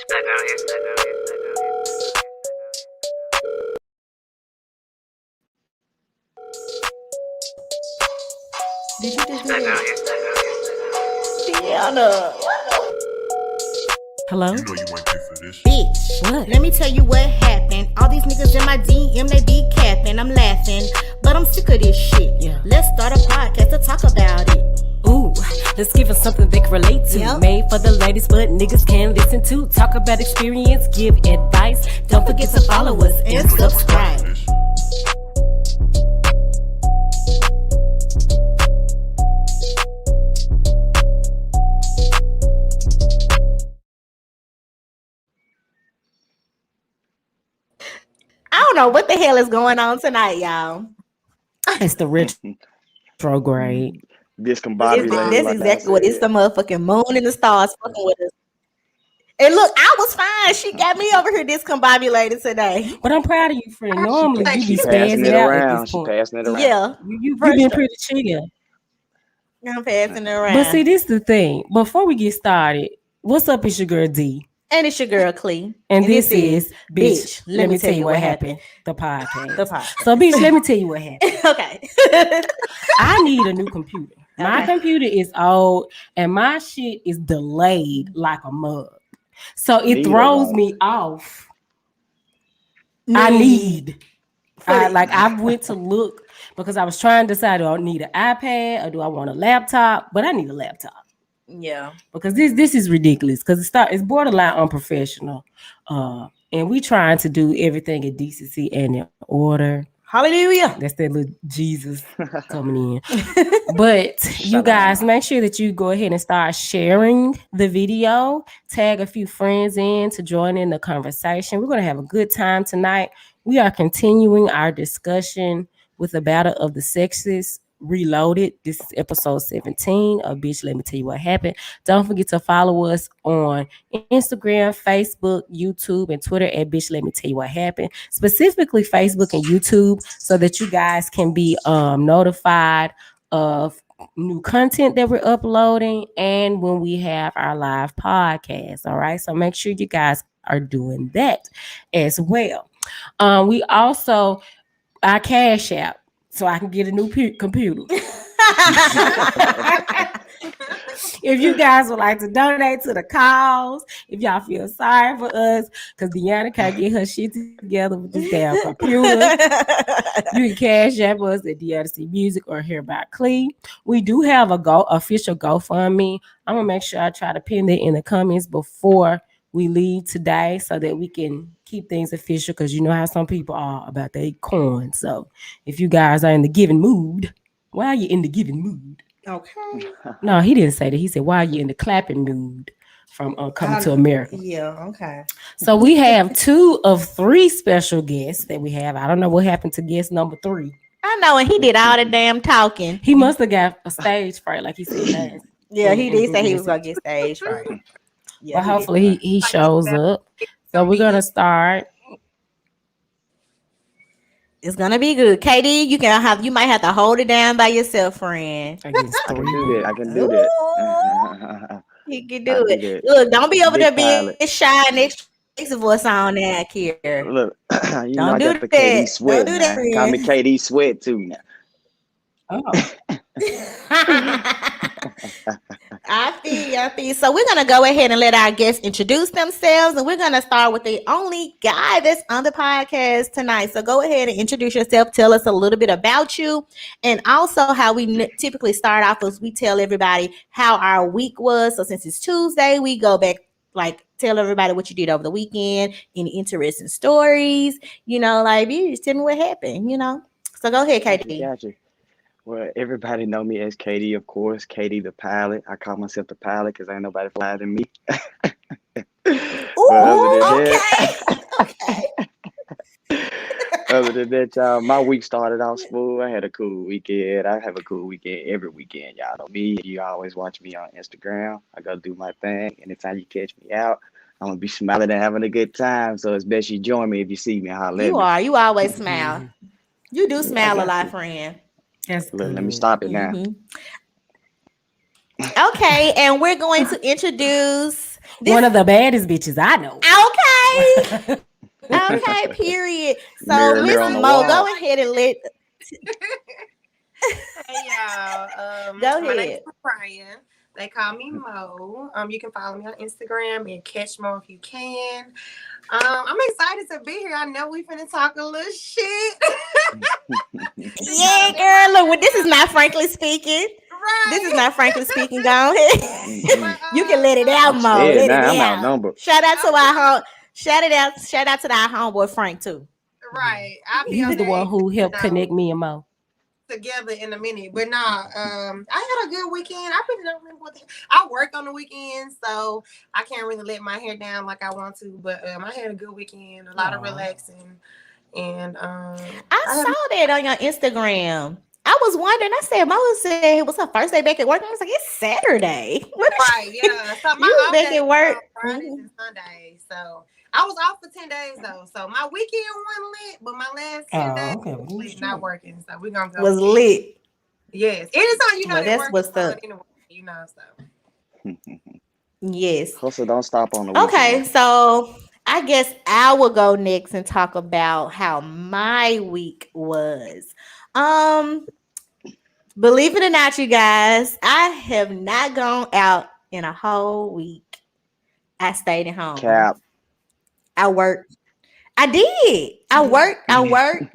Did you just do that? Deanna. Hello? You know you ain't pay for this. Bitch, What? let me tell you what happened. All these niggas in my DM, they be capping. I'm laughing, but I'm sick of this shit. Yeah. Let's start a podcast to talk about it. Ooh, let's give us something they can relate to. Yep. Made for the ladies, but niggas can listen to. Talk about experience, give advice. Don't forget to follow us and subscribe. This. I don't know what the hell is going on tonight, y'all. It's the retrograde. Discombobulated. That's like exactly I what it's. said. The motherfucking moon and the stars fucking with us. And look, I was fine. She got me over here discombobulated today. But I'm proud of you, friend. Normally you be She passing spazzing it out at around. this She point. passing it around. Yeah, You for been sure. pretty chill. I'm passing it around. But see, this the thing. Before we get started, what's up? It's your girl D. And it's your girl Cle. And this is Bitch, let me tell you what happened. The podcast. The podcast. So, bitch, let me tell you what happened. Okay. I need a new computer. My Okay. computer is old and my shit is delayed like a mug. So it Need throws a me off. I need. I went to look because I was trying to decide, do I need an iPad or do I want a laptop? But I need a laptop. Yeah. Because this is ridiculous because it's borderline unprofessional. And we trying to do everything in decency and in order. Hallelujah. That's that little Jesus coming in. But you guys, make sure that you go ahead and start sharing the video. Tag a few friends in to join in the conversation. We're going to have a good time tonight. We are continuing our discussion with the Battle of the Sexes Reloaded. This is episode 17 of Bitch, Let Me Tell You What Happened. Don't forget to follow us on Instagram, Facebook, YouTube, and Twitter at Bitch, Let Me Tell You What Happened. Specifically Facebook and YouTube, so that you guys can be notified of new content that we're uploading and when we have our live podcast. All right, so make sure you guys are doing that as well. We also our Cash App, so I can get a new computer. If you guys would like to donate to the cause, if y'all feel sorry for us, because Deanna can't get her shit together with this damn computer, you can Cash App us at DRC Music or Hereby Cle. We do have a official GoFundMe. I'm gonna make sure I try to pin that in the comments before we leave today so that we can keep things official, because you know how some people are about their coin. So if you guys are in the giving mood, why are you in the giving mood? Okay. No, he didn't say that. He said, why are you in the clapping mood from Coming to America? Yeah, okay. So we have 2 of 3 special guests that we have. I don't know what happened to guest number 3. I know, and he did all the damn talking. He must have got a stage fright, like he said last. Yeah, he did say he was gonna get stage right. Yeah, But hopefully he shows up. So we're gonna start. it's gonna be good. KD, you might have to hold it down by yourself, friend. Against I can 3. do that. I can do that. You can I do do it. that. Look, don't be over Big there pilot. being shy and extra voice on that here. Look, you know Don't I do got the that. KD sweat Don't do now. that, Call me friend. KD sweat too now. Oh. I feel. So we're gonna go ahead and let our guests introduce themselves, and we're gonna start with the only guy that's on the podcast tonight. So go ahead and introduce yourself. Tell us a little bit about you, and also how we typically start off is we tell everybody how our week was. So since it's Tuesday, we go back, like, tell everybody what you did over the weekend, any interesting stories. You just tell me what happened. So go ahead, KD. Gotcha. Well, everybody know me as Katie, of course. Katie the pilot. I call myself the pilot because ain't nobody fly than me. Other than that, y'all, my week started off smooth. I had a cool weekend. I have a cool weekend every weekend. Y'all know me. You always watch me on Instagram. I go do my thing. Anytime you catch me out, I'm going to be smiling and having a good time. So it's best you join me if you see me. You always smile. You do smile a lot, friend. That's Look, good. let me stop it now. Okay, and we're going to introduce This One of the baddest bitches I know. okay. Okay, period. So Mirror, Miss mirror on Don't the Mo, feel go wall. like ahead and let Hey y'all. go My name is ahead. Mariah. They call me Mo. You can follow me on Instagram and catch Mo if you can. I'm excited to be here. I know we finna talk a little shit. It's Yeah, gonna be my girl. Look, well, first this is not time. frankly speaking. This is Right. not frankly speaking. Go ahead. But You can let it out, I'm Mo. scared Let it now. I'm out. outnumbered. Shout out to our okay. home. Shout it out. Shout out to our homeboy Frank too. Right. I'll He be was on the one there, who helped connect me and Mo. together in a minute. But nah, I had a good weekend. I really don't remember I work on the weekend, so I can't really let my hair down like I want to. But I had a good weekend, a lot of Aw. relaxing, and I I saw have that on your Instagram. I was wondering. I said, Mo said it was her first day back at work. I was like, it's Saturday. What is right, she? yeah. So You my was off back days at are work. on Fridays and Sundays. So I was off for 10 days though. So my weekend wasn't lit, but my last 10 days Oh, okay. Well, then you lit, not straight. working. So we're gonna go Was with that. lit. Yes. Anytime you know Well, that that's work is what's fun up. anyway, so. Yes. Hustle don't stop on the Okay, weekend. so I guess I will go next and talk about how my week was. Um, believe it or not, you guys, I have not gone out in a whole week. I stayed at home. Cap. I worked. I did. I worked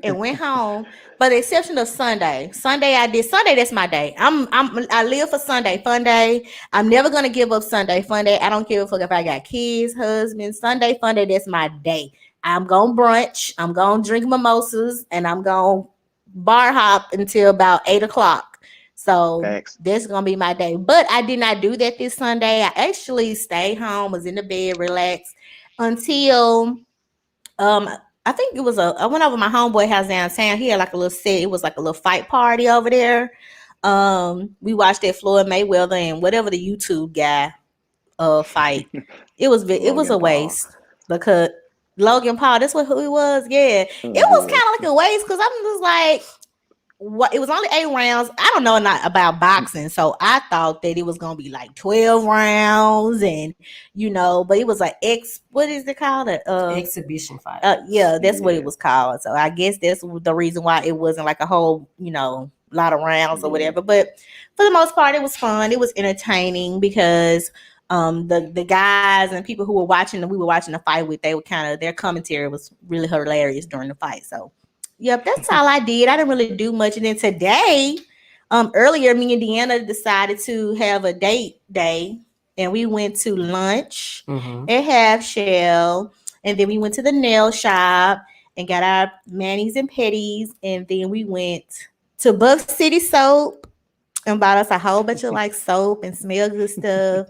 and went home. But the exception of Sunday. Sunday I did. Sunday, that's my day. I live for Sunday, fun day. I'm never gonna give up Sunday, fun day. I don't give a fuck if I got kids, husband. Sunday, fun day, that's my day. I'm gonna brunch, I'm gonna drink mimosas, and I'm gonna bar hop until about 8 o'clock. So Facts. that's gonna be my day. But I did not do that this Sunday. I actually stayed home, was in the bed, relaxed until um, I think it was I went over my homeboy house downtown. He had like a little set. It was like a little fight party over there. We watched that Floyd Mayweather and whatever the YouTube guy fight. It was Logan a Paul. waste because Logan Paul. That's what who he was. Yeah, it was Yeah. kind of like a waste because I'm just like what it was only 8 rounds. I don't know not about boxing, so I thought that it was gonna be like 12 rounds, and but it was like what is it called? Exhibition fight. Yeah, that's what it Yeah. was called. So I guess that's the reason why it wasn't like a whole, lot of rounds or Yeah. whatever. But for the most part, it was fun. It was entertaining because the guys and people who we were watching the fight with, they were their commentary was really hilarious during the fight. So yep, that's all I did. I didn't really do much. And then today, earlier, me and Deanna decided to have a date day, and we went to lunch Mm-hmm. at Half Shell, and then we went to the nail shop and got our manis and petties, and then we went to Buff City Soap and bought us a whole bunch of like soap and smell good stuff.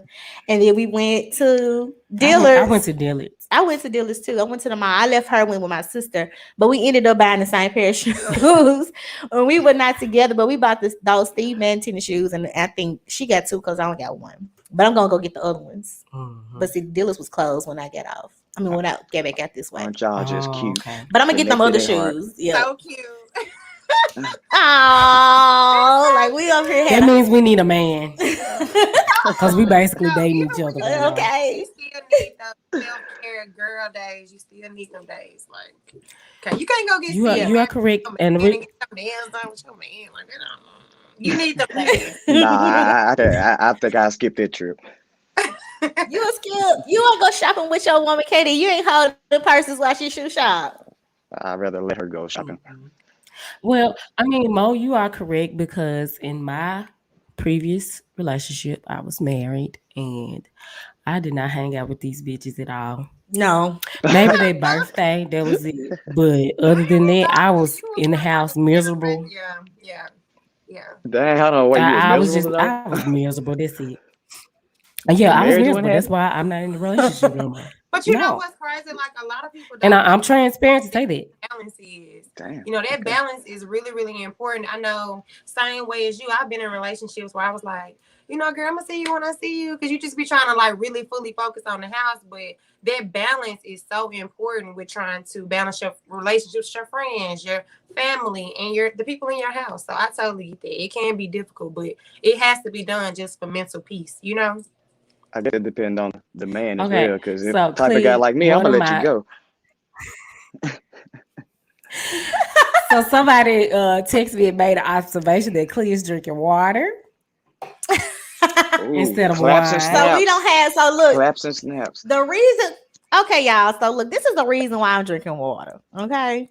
And then we went to I went Dillard's. to Dillard's. I went to Dillard's too. I went to the mall. I left her with my sister, but we ended up buying the same pair of shoes. And we were not together, but we bought those Steve Madden tennis shoes, and I think she got two because I only got one. But I'm gonna go get the other ones. Mm-hmm. But see, Dillard's was closed when I got off. I mean, when I get back out this way. Aren't y'all just Oh, cute? okay. But I'm gonna get them Connected other at heart. shoes. Yeah. So cute. Oh, like we up here That had. means we need a man because we basically No, dating even each when other you right now. Okay. you still need those self-care girl days. You still need them days. Like, okay, you can't go get You are correct, and and get your nails done with your man. Like, you need them days. Nah, I think I skipped that trip. You a skill. You want to go shopping with your woman, Katie? You ain't holding purses while she shoe shop. I'd rather let her go shopping. Mhm. Well, I mean, Mo, you are correct because in my previous relationship, I was married and I did not hang out with these bitches at all. No. Maybe their birthday, that was it. But other than that, I was in the house miserable. Yeah. Dang, hold on. Wait, you was miserable though? I was miserable. That's it. The Yeah, I was marriage wouldn't miserable. That's happen? why I'm not in the relationship no more. But you know No. what's crazy? Like a lot of people And don't I'm transparent to say that. balance is. Damn. You know, that Okay. balance is really, really important. I know, same way as you, I've been in relationships where I was like, girl, I'm gonna see you when I see you, because you just be trying to like really fully focus on the house. But that balance is so important with trying to balance your relationships, your friends, your family, and the people in your house. So I totally get that. It can be difficult, but it has to be done just for mental peace, I guess it depends on the man as Okay, well. Because if so type of guy Cle, like me, I'm one gonna of let you my go. so somebody texted me and made an observation that Cle is drinking water Ooh, instead of claps and wine. So we don't snaps. have. So look, Claps and snaps. the reason. Okay, y'all. So look, this is the reason why I'm drinking water. Okay.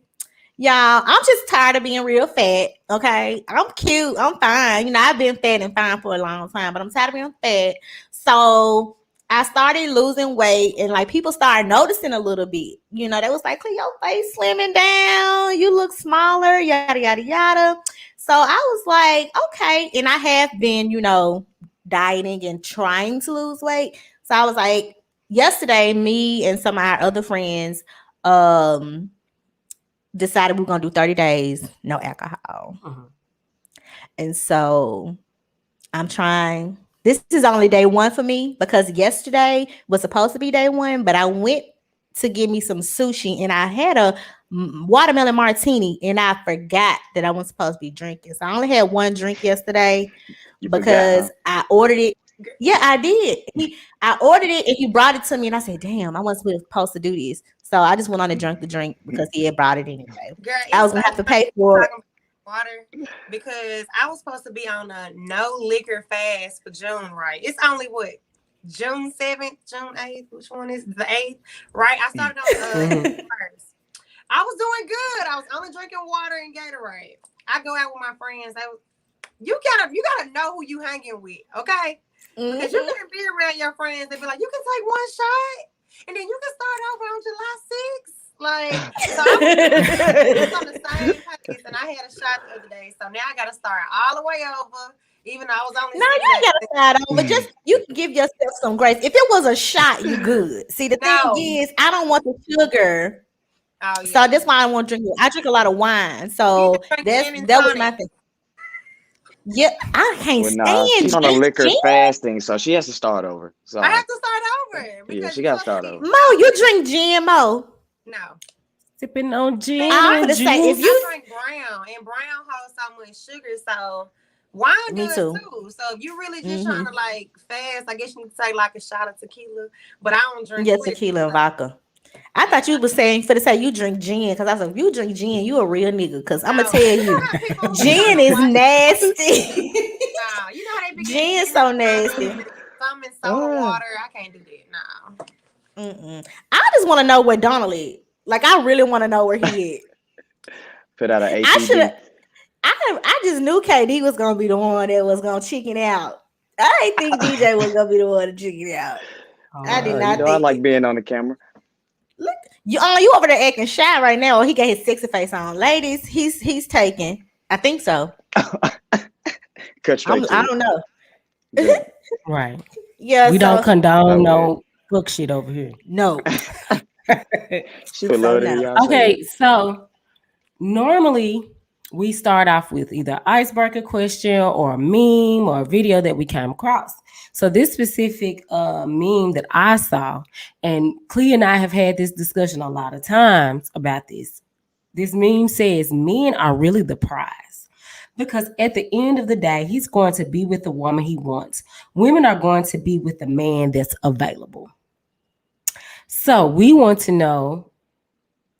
Y'all, I'm just tired of being real fat. Okay. I'm cute. I'm fine. You know, I've been fat and fine for a long time, but I'm tired of being fat. So I started losing weight and like people started noticing a little bit. You know, they was like, "Cleo, your face slimming down. You look smaller, yada, yada, yada." So I was like, okay. And I have been, you know, dieting and trying to lose weight. So I was like, yesterday, me and some of our other friends, decided we are gonna do 30 days, no alcohol. Mhm. And so I'm trying. This is only day one for me because yesterday was supposed to be day one, but I went to get me some sushi and I had a watermelon martini and I forgot that I wasn't supposed to be drinking. So I only had one drink yesterday You forgot, huh? because I ordered it. Yeah, I did. I ordered it and he brought it to me and I said, damn, I wasn't supposed to do this. So I just went on and drank the drink because he had brought it anyway. Girl, I was it's gonna so have to funny pay for it. talking about water because I was supposed to be on a no liquor fast for June, right? It's only what June 7th, June 8th. Which one is the 8th? Right? I started on Mhm. first. I was doing good. I was only drinking water and Gatorade. I go out with my friends. You gotta know who you hanging with, okay? Because you Mhm. can be around your friends and be like, you can take one shot and then you can start over on July 6th. Like, so I was on the same pace and I had a shot the other day. So now I gotta start all the way over, even though I was only No, 6 you ain't days. gotta start over. Just you can give yourself some grace. If it was a shot, you good. See, the thing No. is, I don't want the sugar. Oh So yeah. that's why I want to drink it. I drink a lot of wine. You need to So drink gin and that was my tonic. thing. Yeah, I can't Well, nah, stand she's on a liquor gin. fasting, so she has to start over. I Sorry. have to start over Yeah, because she you're got to supposed start to over. be Mo, you drink gin, Mo. no. Sipping on gin I'm I and gonna say if juice. you drink brown, and brown holds so much sugar, so wine me does too. too. So if you really just trying Mm-hmm. to like fast, I guess you need to take like a shot of tequila. But I don't drink Yeah, liquor. tequila and So vodka. I thought you was saying for to say you drink gin because I was like, if you drink gin, you a real nigga. Because I'm gonna no, tell you know you, how people who be on gin the is white. nasty. Nah, you know how they be getting Gin is gin in so the bottle, nasty. some in soda Ah, water. I can't do that. No. Mm-mm. I just want to know where Donald is. Like, I really want to know where he is. put out an I should have. APB. I just knew KD was gonna be the one that was gonna chicken out. I didn't think DJ was gonna be the one to chicken out. I did Oh, You not know, I think like it. being on the camera. Look, you over there acting shy right now. Or he got his sexy face on. Ladies, he's taken. I think so. Cut straight I to it. don't know. Good. right. Yeah. We don't So condone Okay. no fuck shit over here. no. She would So love to hear no. y'all say that. Okay, so normally we start off with either icebreaker question or a meme or a video that we came across. So this specific meme that I saw, and Clea and I have had this discussion a lot of times about this. This meme says men are really the prize. Because at the end of the day, he's going to be with the woman he wants. Women are going to be with the man that's available. So we want to know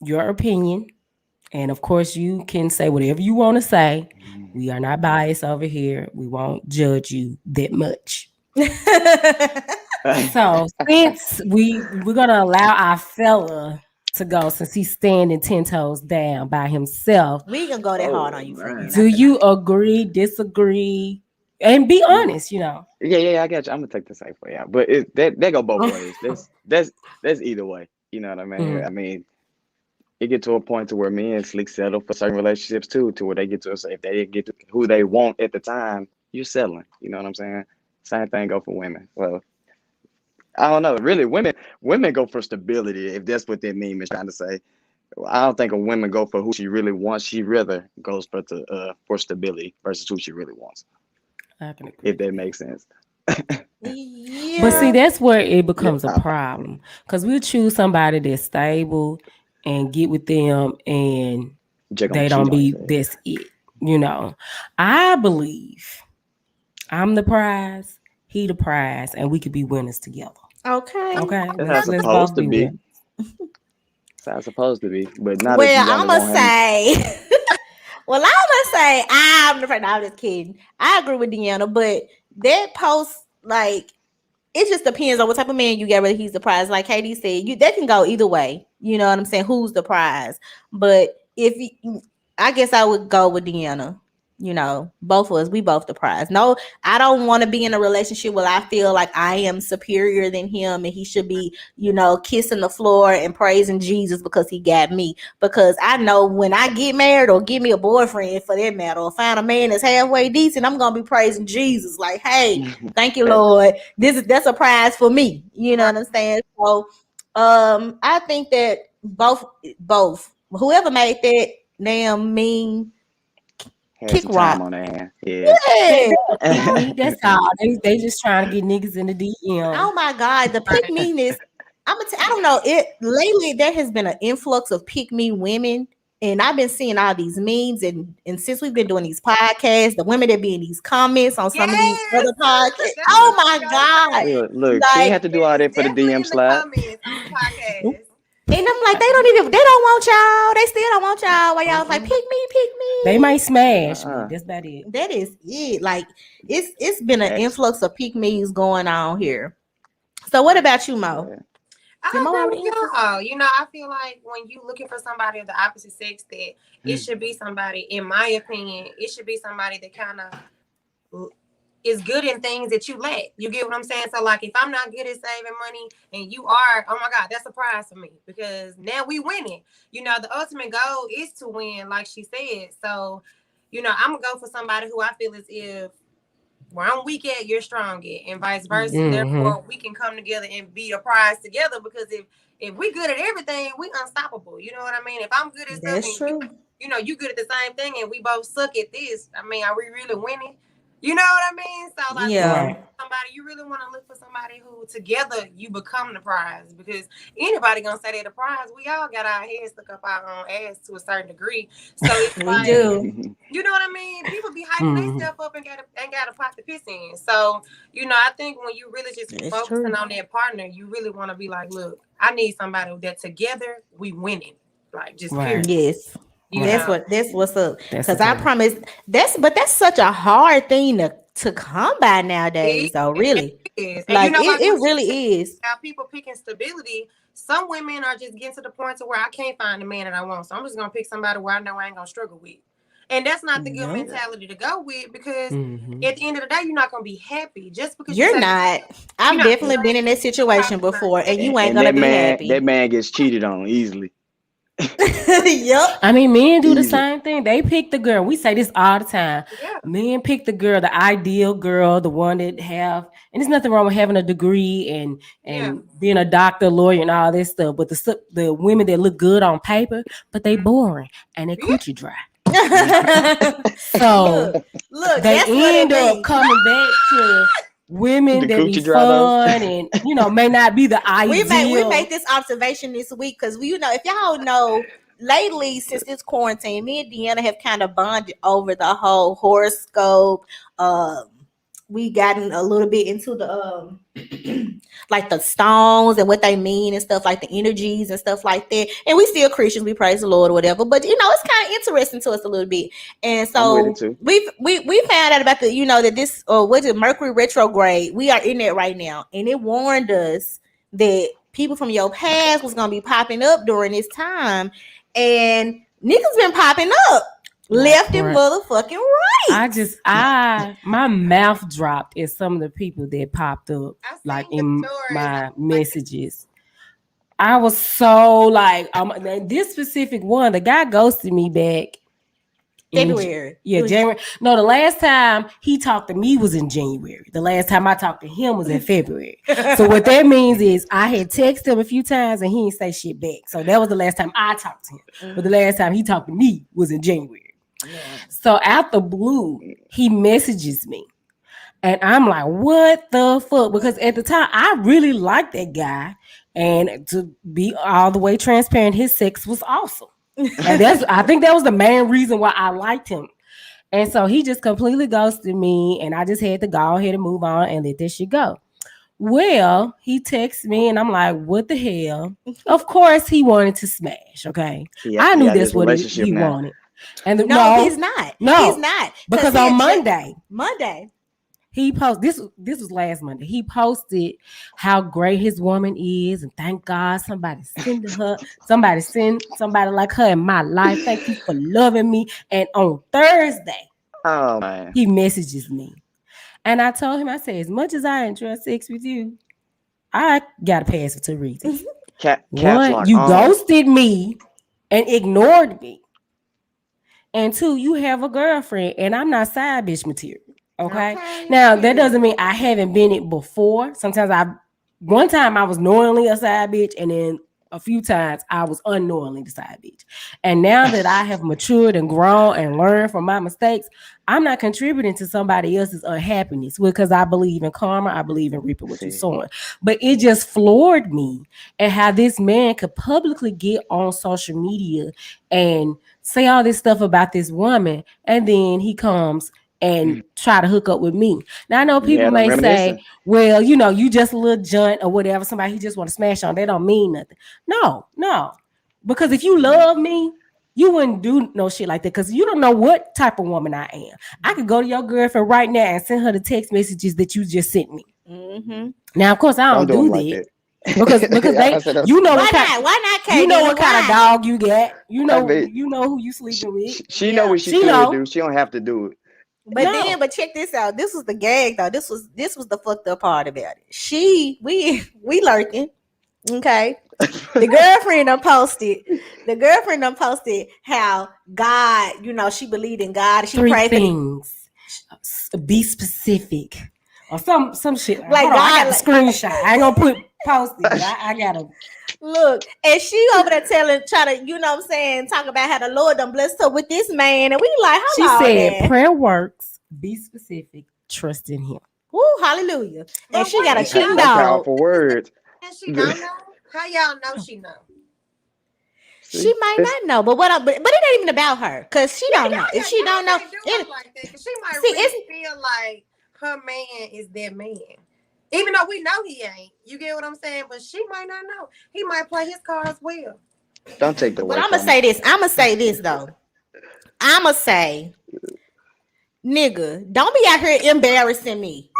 your opinion. And of course, you can say whatever you want to say. We are not biased over here. We won't judge you that much. So since we're gonna allow our fella to go, since he's standing 10 toes down by himself, We gonna go that hard on Oh you, friend. man. do Not you tonight. agree, disagree, and be Mm. honest? You know. Yeah, I got you. I'm gonna take the safe way out, but that go both ways. That's either way. You know what I mean? Mhm. I mean, it get to a point to where men slick settle for certain relationships too, to where they get to say if they get to who they want at the time, you're settling. You know what I'm saying? Same thing go for women. Well, I don't know. Really, women go for stability if that's what that meme is trying to say. I don't think a woman go for who she really wants. She rather goes for stability versus who she really wants. I can If agree. that makes sense. But see, Yeah. that's where it Yeah. becomes a problem because we'll choose somebody that's stable and get with them, and Just gonna they cheat don't on his be ass. that's it. You know, I believe I'm the prize. he the prize, and we could be winners together. Okay. Okay, That's how it's let's supposed both to be be. winners. That's how it's supposed to be. But not if Well, Deanna I'ma won't have. say. Well, I'ma say I'm the friend. I'm just kidding. I agree with Deanna, but that post, like, it just depends on what type of man you get, whether he's the prize. Like Katie said, that can go either way. You know what I'm saying? Who's the prize? But if I guess I would go with Deanna. You know, both of us, we both the prize. No, I don't want to be in a relationship where I feel like I am superior than him and he should be, kissing the floor and praising Jesus because he got me. Because I know when I get married or get me a boyfriend for that matter, or find a man that's halfway decent, I'm gonna be praising Jesus. Like, hey, thank you, Lord. That's a prize for me. You know what I'm saying? So I think that both whoever made that damn mean Had kick some time rock. on their hand. They Yeah. pick me. That's all. They just trying to get niggas in the DM. Oh my God, the pick Right. meanness. I don't know. It lately there has been an influx of pick me women. And I've been seeing all these memes, and since we've been doing these podcasts, the women that be in these comments on some of these Yes, other podcasts. that's Oh what I my was gonna God. say. Look, she ain't Like, have to do all that for the Definitely DM in the slide. comments on the podcast. and I'm like, they don't want y'all. They still don't want y'all. Why y'all was like, pick me. They might smash, Uh-uh. but that's about it. That is it. Like, it's been an Facts. influx of pick me's going on here. So what about you, Mo? Yeah. Did I Mo agree already with answer? y'all. I feel like when you looking for somebody of the opposite sex, that it should be somebody, in my opinion, it should be somebody that kind of is good in things that you lack. You get what I'm saying? So, like, if I'm not good at saving money and you are, oh my God, that's a prize for me because now we winning. The ultimate goal is to win, like she said. So, I'm gonna go for somebody who I feel as if where I'm weak at, you're strong at, and vice versa. Mhm. Therefore, we can come together and be a prize together because if we good at everything, we unstoppable. You know what I mean? If I'm good at stuff That's and true. you good at the same thing and we both suck at this, I mean, are we really winning? You know what I mean? So like Yeah. Right. somebody, you really want to look for somebody who together you become the prize because anybody gonna say they're the prize. We all got our heads stuck up our own ass to a certain degree. So it's We like, do. you know what I mean? People be hyping Mhm. themselves up and ain't got a pot to piss in. So, I think when you really just It's focusing true. on that partner, you really want to be like, look, I need somebody that together we winning. Like just Right. period. Yes. You That's know. what's up. That's Because the I thing. promise that's such a hard thing to come by nowadays, It though, really. is. And Like like it when she said really is. about people picking stability, some women are just getting to the point to where I can't find the man that I want. So I'm just gonna pick somebody where I know I ain't gonna struggle with. And that's not the good No. mentality to go with because Mhm. at the end of the day, you're not gonna be happy just because you You're say not. you're I've not definitely been in that situation probably not before, and happy. you ain't And gonna that be man, happy. that man gets cheated on easily. Yup. I mean, men do the Easily. same thing. They pick the girl. We say this all the time. Yeah. Men pick the girl, the ideal girl, the one that have, and there's nothing wrong with having a degree and Yeah. being a doctor, lawyer, and all this stuff. But the women that look good on paper, but they boring and they Yeah. coochie dry. So look, they that's what it end up be. coming back to women The that be coochie dry though. fun and may not be the we ideal. make this observation this week because if y'all know lately since this quarantine, me and Deanna have kind of bonded over the whole horoscope. We gotten a little bit into the like the stones and what they mean and stuff, like the energies and stuff like that. And we still Christians, we praise the Lord or whatever. But it's kind of interesting to us a little bit. And I'm with so it too. we found out about the that this what is it, Mercury retrograde. We are in it right now, and it warned us that people from your past was gonna be popping up during this time, and niggas been popping up left and Right. motherfucking right. My mouth dropped at some of the people that popped up I like seen the in stories. my Like, messages. I was so like, this specific one, the guy ghosted me back in February. January. No, the last time he talked to me was in January. The last time I talked to him was in February. So what that means is I had texted him a few times and he didn't say shit back. So that was the last time I talked to him. But the last time he talked to me was in January. Yeah. So out the blue, he messages me. And I'm like, what the fuck? Because at the time, I really liked that guy. And to be all the way transparent, his sex was awesome. And I think that was the main reason why I liked him. And so he just completely ghosted me, and I just had to go ahead and move on and let this shit go. Well, he texts me, and I'm like, what the hell? Of course, he wanted to smash, okay? I knew that's what he wanted. And no, he's not. No, he's not. Because on Monday, he posted this was last Monday. He posted how great his woman is, and thank God somebody send somebody like her in my life. Thank you for loving me. And on Thursday, he messages me, and I told him, I said, as much as I enjoy sex with you, I gotta pass for 2 reasons. One, you ghosted me and ignored me, and 2, you have a girlfriend, and I'm not side bitch material. Okay. Now that doesn't mean I haven't been it before. Sometimes one time I was knowingly a side bitch, and then a few times I was unknowingly the side bitch. And now that I have matured and grown and learned from my mistakes, I'm not contributing to somebody else's unhappiness because I believe in karma. I believe in reaping what you're sowing. But it just floored me at how this man could publicly get on social media and say all this stuff about this woman, and then he comes and try to hook up with me. Now I know people may say, well, you just a little junt or whatever, somebody he just want to smash on. That don't mean nothing. No. Because if you love me, you wouldn't do no shit like that, because you don't know what type of woman I am. I could go to your girlfriend right now and send her the text messages that you just sent me. Mm-hmm. Now, of course, I don't do that. Because they, you know, why not, Katie? You know what kind of dog you get. You know who you sleeping with. She know what she could do. She don't have to do it. But check this out. This was the gag though. This was the fucked up part about it. We lurking. Okay. The girlfriend done posted how God, she believed in God. She 3 things. Be specific. Or some shit. Like God, I got the screenshot. I ain't gonna put post it. I gotta look. And she over there trying to, talk about how the Lord done blessed her with this man. And we like, she said, prayer works, be specific, trust in him. Woo, hallelujah. And she got a cheating dog. Powerful words. And she don't know? How y'all know she know? She might not know, but but it ain't even about her, because she don't know. If she don't know, like that, she might really feel like her man is that man. Even though we know he ain't. You get what I'm saying? But she might not know. He might play his cards well. Don't take the. But I'm gonna say this though. I'm gonna say, nigga, don't be out here embarrassing me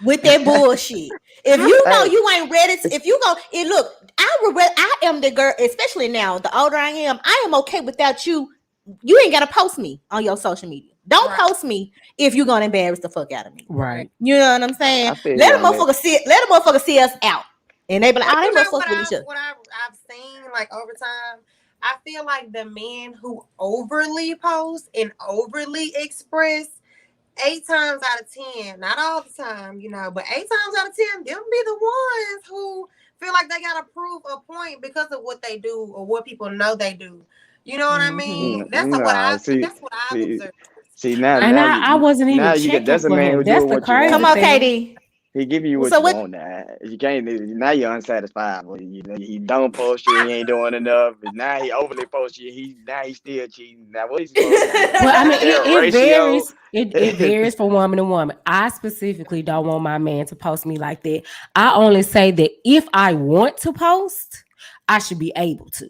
with that bullshit. If you know you ain't ready to, if you go, and look, I am the girl, especially now, the older I am okay without you. You ain't gotta post me on your social media. Don't post me if you're gonna embarrass the fuck out of me. Right. You know what I'm saying? Let a motherfucker see us out. And they be like, I ain't motherfucker with each other. What I've seen, like, over time, I feel like the men who overly post and overly express, 8 times out of 10, not all the time, but 8 times out of 10, them be the ones who feel like they gotta prove a point because of what they do or what people know they do. You know what I mean? That's what I've observed. See now, and I wasn't even checking that's a man who that's do the what crazy you want. Come on, Katie. He give you what you want now. You can't. Now you're unsatisfied. He don't post you. He ain't doing enough. And now he overly posts you. He's still cheating. Now what is he supposed to do? Well, I mean, it varies. It varies from woman to woman. I specifically don't want my man to post me like that. I only say that if I want to post, I should be able to.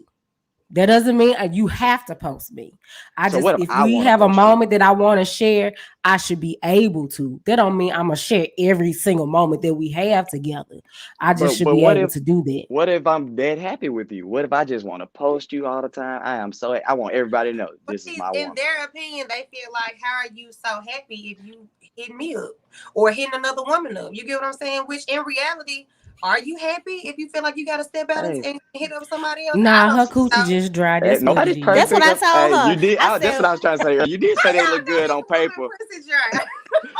That doesn't mean you have to post me. If we have a moment that I want to share, I should be able to. That don't mean I'm gonna share every single moment that we have together. I just should be able to do that. What if I'm dead happy with you? What if I just want to post you all the time? I want everybody to know this is my woman. In their opinion, they feel like, how are you so happy if you hit me up or hitting another woman up? You get what I'm saying? Which in reality, are you happy if you feel like you got to step out and hit up somebody else? Nah, her coochie just dried. That's what I told her. You did. That's what I was trying to say. You did say they look good on paper.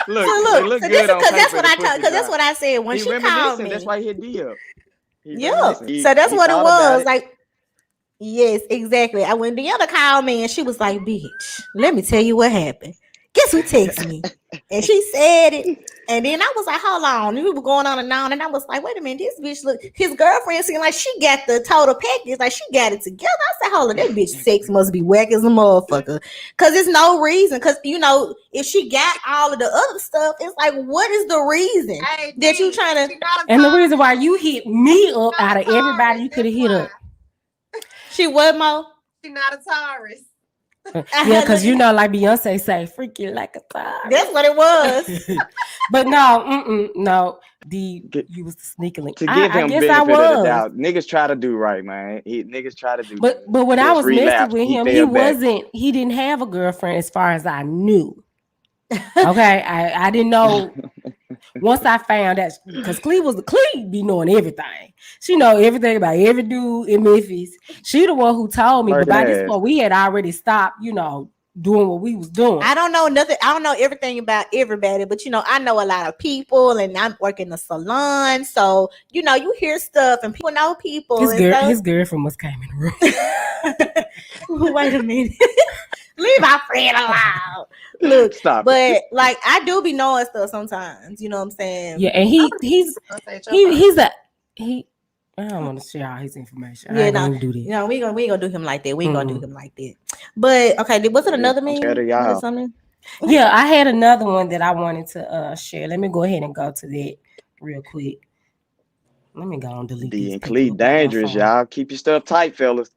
Look, good on paper. That's what I told. Because that's what I said when she called me. That's why he hit D up. So that's what it was. Like, yes, exactly. When Deanna called me and she was like, "Bitch, let me tell you what happened." Guess guess who texted me? And she said it. And then I was like, hold on. And we were going on. And I was like, wait a minute. This bitch look, his girlfriend seemed like she got the total package. Like she got it together. I said, hold on, that bitch sex must be whack as a motherfucker. Cause there's no reason. Cause if she got all of the other stuff, it's like, what is the reason that you trying to? And the reason why you hit me up out of everybody you could have hit up. She what, Mo? She not a Taurus. Yeah, because like Beyonce say, freaking like a Taurus. That's what it was. But no, you was the sneaky link. To give him benefit of the doubt, niggas try to do right, man. Niggas try to do. But when I was messing with him, he didn't have a girlfriend as far as I knew. Okay, I didn't know. Once I found that, because Cle be knowing everything. She know everything about every dude in Memphis. She the one who told me. But by this point, we had already stopped, doing what we was doing. I don't know nothing. I don't know everything about everybody, but I know a lot of people, and I'm working the salon, so you hear stuff, and people know people. His girlfriend must came in the room. Wait a minute. Leave my friend alone. Look, stop. But like I do be knowing stuff sometimes. You know what I'm saying? Yeah, and he's I don't want to share all his information. Yeah, no, do that. We ain't gonna do him like that. We ain't gonna do him like that. But okay, was it another meme? Something? Yeah, I had another one that I wanted to share. Let me go ahead and go to that real quick. Let me go on delete. Dee Cle dangerous, y'all. Keep your stuff tight, fellas.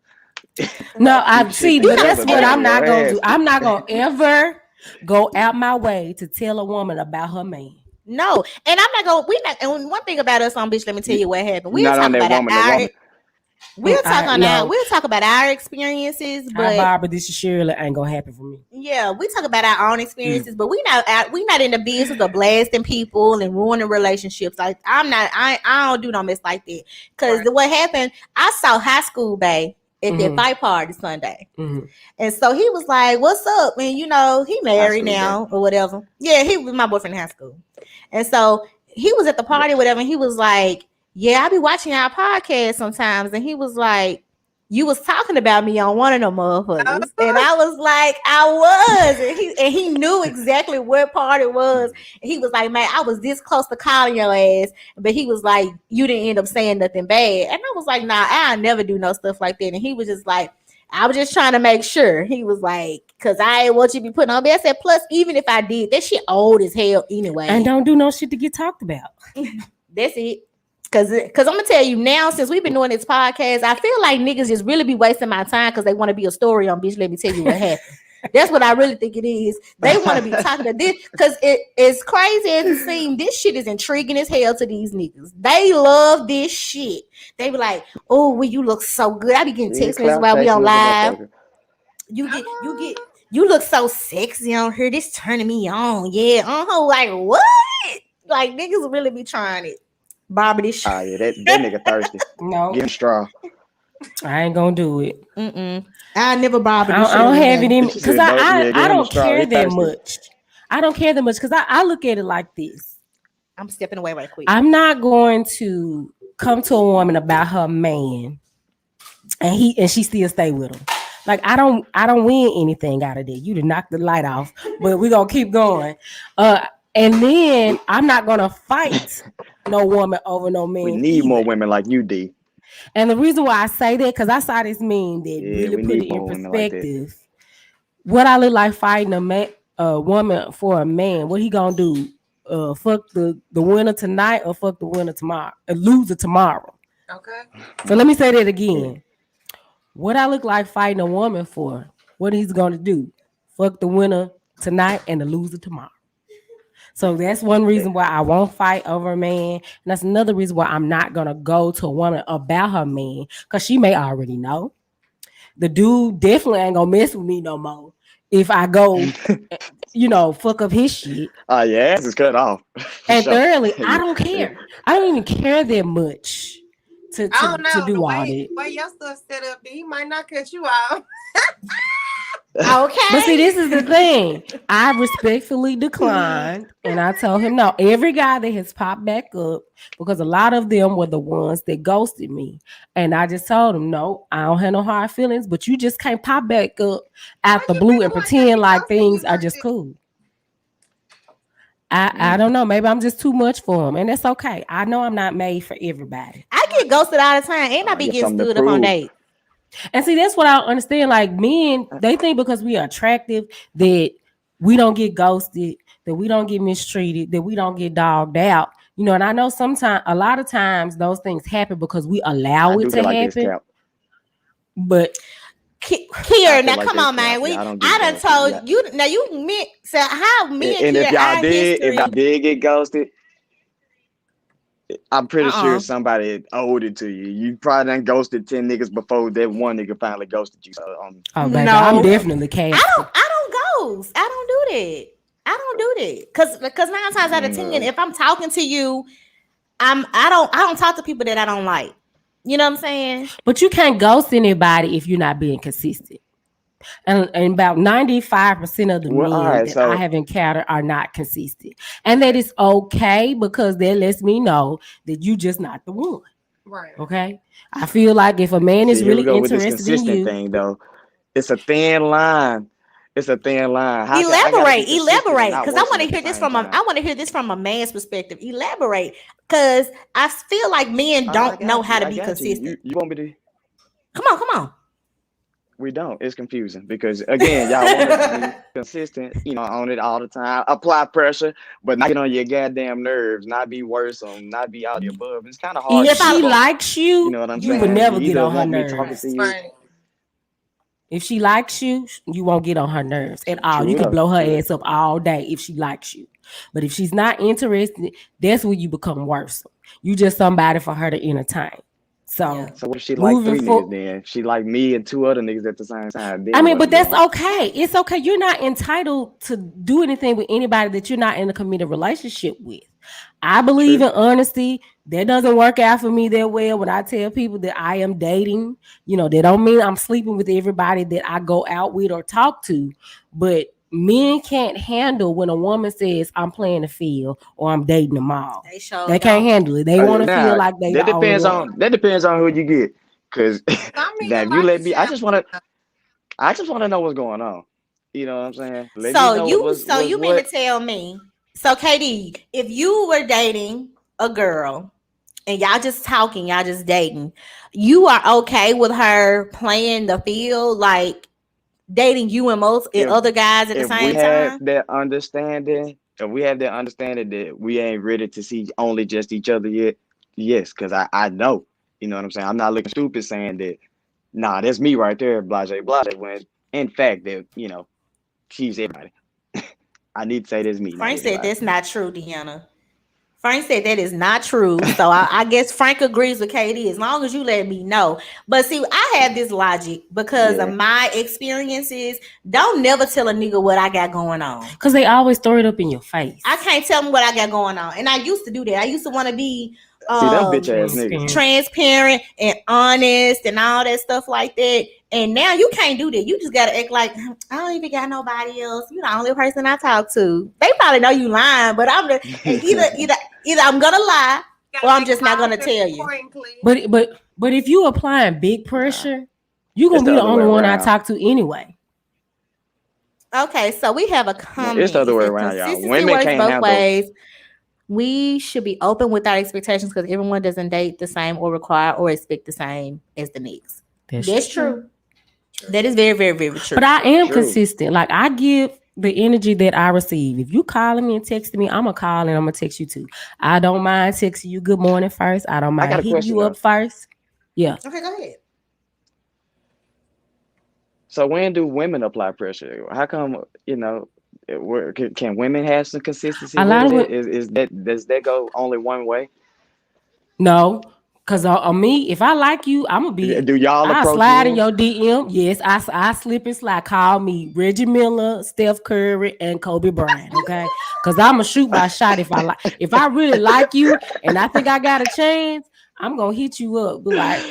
No, I see, but that's what I'm not gonna do. I'm not gonna ever go out my way to tell a woman about her man. No, and I'm not gonna. And one thing about us on Bitch, let me tell you what happened. We'll talk about our experiences, but Barbara, this is Shirley, ain't gonna happen for me. Yeah, we talk about our own experiences, but we not in the business of blasting people and ruining relationships. Like I don't do no mess like that. Because what happened, I saw High School Bay at that fight party Sunday. And so he was like, what's up? And he married now or whatever. Yeah, he was my boyfriend in high school. And so he was at the party or whatever, and he was like, yeah, I be watching our podcast sometimes. And he was like, you was talking about me on one of them motherfuckers. And I was like, I was. And he knew exactly what part it was. And he was like, man, I was this close to calling your ass. But he was like, you didn't end up saying nothing bad. And I was like, nah, I never do no stuff like that. And he was just like, I was just trying to make sure. He was like, because I ain't want you to be putting on bed. I said, plus, even if I did, that shit old as hell anyway. And don't do no shit to get talked about. That's it. Cause I'm gonna tell you now, since we've been doing this podcast, I feel like niggas just really be wasting my time because they want to be a story on Bitch. Let me tell you what happened. That's what I really think it is. They want to be talking to this because it's crazy as it seems. This shit is intriguing as hell to these niggas. They love this shit. They be like, "Oh, well, you look so good." I be getting text messages while we on live. You look so sexy on here. This turning me on. Yeah, like what? Like niggas really be trying it. Barbara, this shit. Oh yeah, that nigga thirsty. No, give him straw. I ain't gonna do it. I never Barbara. I don't have it in because I don't care that much. I don't care that much because I look at it like this. I'm stepping away right quick. I'm not going to come to a woman about her man, and she still stay with him. Like I don't win anything out of that. You to knock the light off, but we gonna keep going. And then I'm not gonna fight no woman over no man. We need more women like you, D. And the reason why I say that, because I saw this meme that really put it in perspective. What I look like fighting a woman for a man, what he gonna do? Fuck the winner tonight or fuck the winner tomorrow? Loser tomorrow. Okay. So let me say that again. What I look like fighting a woman for, what he's gonna do? Fuck the winner tonight and the loser tomorrow. So that's one reason why I won't fight over a man. And that's another reason why I'm not going to go to a woman about her man. Because she may already know. The dude definitely ain't going to mess with me no more. If I go, fuck up his shit. Oh, your ass is cut off. And thirdly, I don't care. I don't even care that much to do all that. The way your stuff set up, he might not cut you off. Okay. But see, this is the thing. I respectfully declined, and I told him no. Every guy that has popped back up, because a lot of them were the ones that ghosted me, and I just told him no. I don't have no hard feelings, but you just can't pop back up out the blue and pretend like things are just cool. I don't know. Maybe I'm just too much for him, and that's okay. I know I'm not made for everybody. I get ghosted all the time, and I be You got getting something to stood up on prove. dates. And see, that's what I don't understand. Like men, they think because we are attractive that we don't get ghosted, that we don't get mistreated, that we don't get dogged out. You know, and I know sometimes, a lot of times, those things happen because we I allow do it feel to like this happen. cap. But I Kier, feel now like come this on, cap. man. Yeah, I don't I get done ghosted. Yeah. told you. Now you meant so how me and And Kier our if history. y'all did get ghosted, I'm pretty sure Uh-uh. somebody owed it to you. You probably done ghosted 10 niggas before that one nigga finally ghosted you. So oh, baby, I'm No, definitely casting. I don't ghost. I don't do that. I don't do that because 9 times out of 10, if I'm talking to you, I don't talk to people that I don't like. You know what I'm saying? But you can't ghost anybody if you're not being consistent. And about 95% of the well, all men right. that I So have encountered are not consistent. And that is okay because that lets me know that you just not the one. Right. Okay. I feel like if a man is see, here we really go with this interested in consistent you, thing though. It's a thin line. It's a thin line. How can I gotta be consistent and Elaborate, not because I want working to at the hear this same from time? I want to hear this from a man's perspective. Elaborate, because I feel like men I don't know got how you. to I be got you. consistent. You want me to? Come on. We don't. It's confusing because again, y'all want us to be consistent, on it all the time. Apply pressure, but not get on your goddamn nerves. Not be worrisome. Not be all the above. It's kind of hard if to If do I she both. likes You you, know what I'm you would saying? never You get either on her want me talking nerves. to you. Right. If she likes you, you won't get on her nerves at all. True You can enough. blow her True. ass up all day if she likes you. But if she's not interested, that's when you become worse. You just somebody for her to entertain. So Yeah. So what if she like moving 3 niggas forward, then? She like me and 2 other niggas at the same time. I Then mean, what but I'm that's doing? okay. It's okay. You're not entitled to do anything with anybody that you're not in a committed relationship with. I believe True. in honesty. That doesn't work out for me that well when I tell people that I am dating. You know, that don't mean I'm sleeping with everybody that I go out with or talk to. But men can't handle when a woman says I'm playing the field or I'm dating them all. They sure They can't don't. handle it. They want to feel Now like they that the only depends one. on who you get. Cause Some now men if you like let to me, share. I just want to know what's going on. You know what I'm saying? Let me So know what's you mean to what. tell me? So KD, if you were dating a girl and y'all just talking, y'all just dating, you are okay with her playing the field, like dating you and most and If other guys at the if we same have time? that understanding, that we ain't ready to see only just each other yet, yes, because I know. You know what I'm saying? I'm not looking stupid saying that. Nah, that's me right there, blase blase. When in fact that she's everybody. I need to say that's me, not Frank said everybody. that's not true, Deanna. Frank said that is not true. So I guess Frank agrees with KD as long as you let me know. But see, I have this logic because of Yeah. my experiences. Don't never tell a nigga what I got going on. Because they always throw it up in your face. I can't tell them what I got going on. And I used to do that. I used to want to be See them bitch ass niggas. transparent and honest and all that stuff like that. And now you can't do that. You just gotta act like I don't even got nobody else. You're the only person I talk to. They probably know you lying, but I'm the, either I'm gonna lie or I'm just not gonna tell you. But if you applying big pressure, you're It's gonna the be the other way only one I around. talk to anyway. Okay, so we have a No, comment. it's the other It way says around, y'all. consistency Women works can't both handle. ways. We should be open with our expectations because everyone doesn't date the same or require or expect the same as the next. That's true. That is very, very, very true. But I am True. consistent. Like I give the energy that I receive. If you calling me and texting me, I'm gonna call and I'm gonna text you too. I don't mind texting you good morning first. I don't I mind got a hitting question you up though. first. Yeah. Okay, go ahead. So when do women apply pressure? How come can women have some consistency A with lot of it? Does that go only one way? no, because on me, if I like you, I'm gonna be. Do y'all I approach slide in men? your DM. Yes, I slip and slide. Call me Reggie Miller, Steph Curry, and Kobe Bryant. Okay, because I'm gonna shoot my shot if I like. If I really like you and I think I got a chance, I'm gonna hit you up. Be like,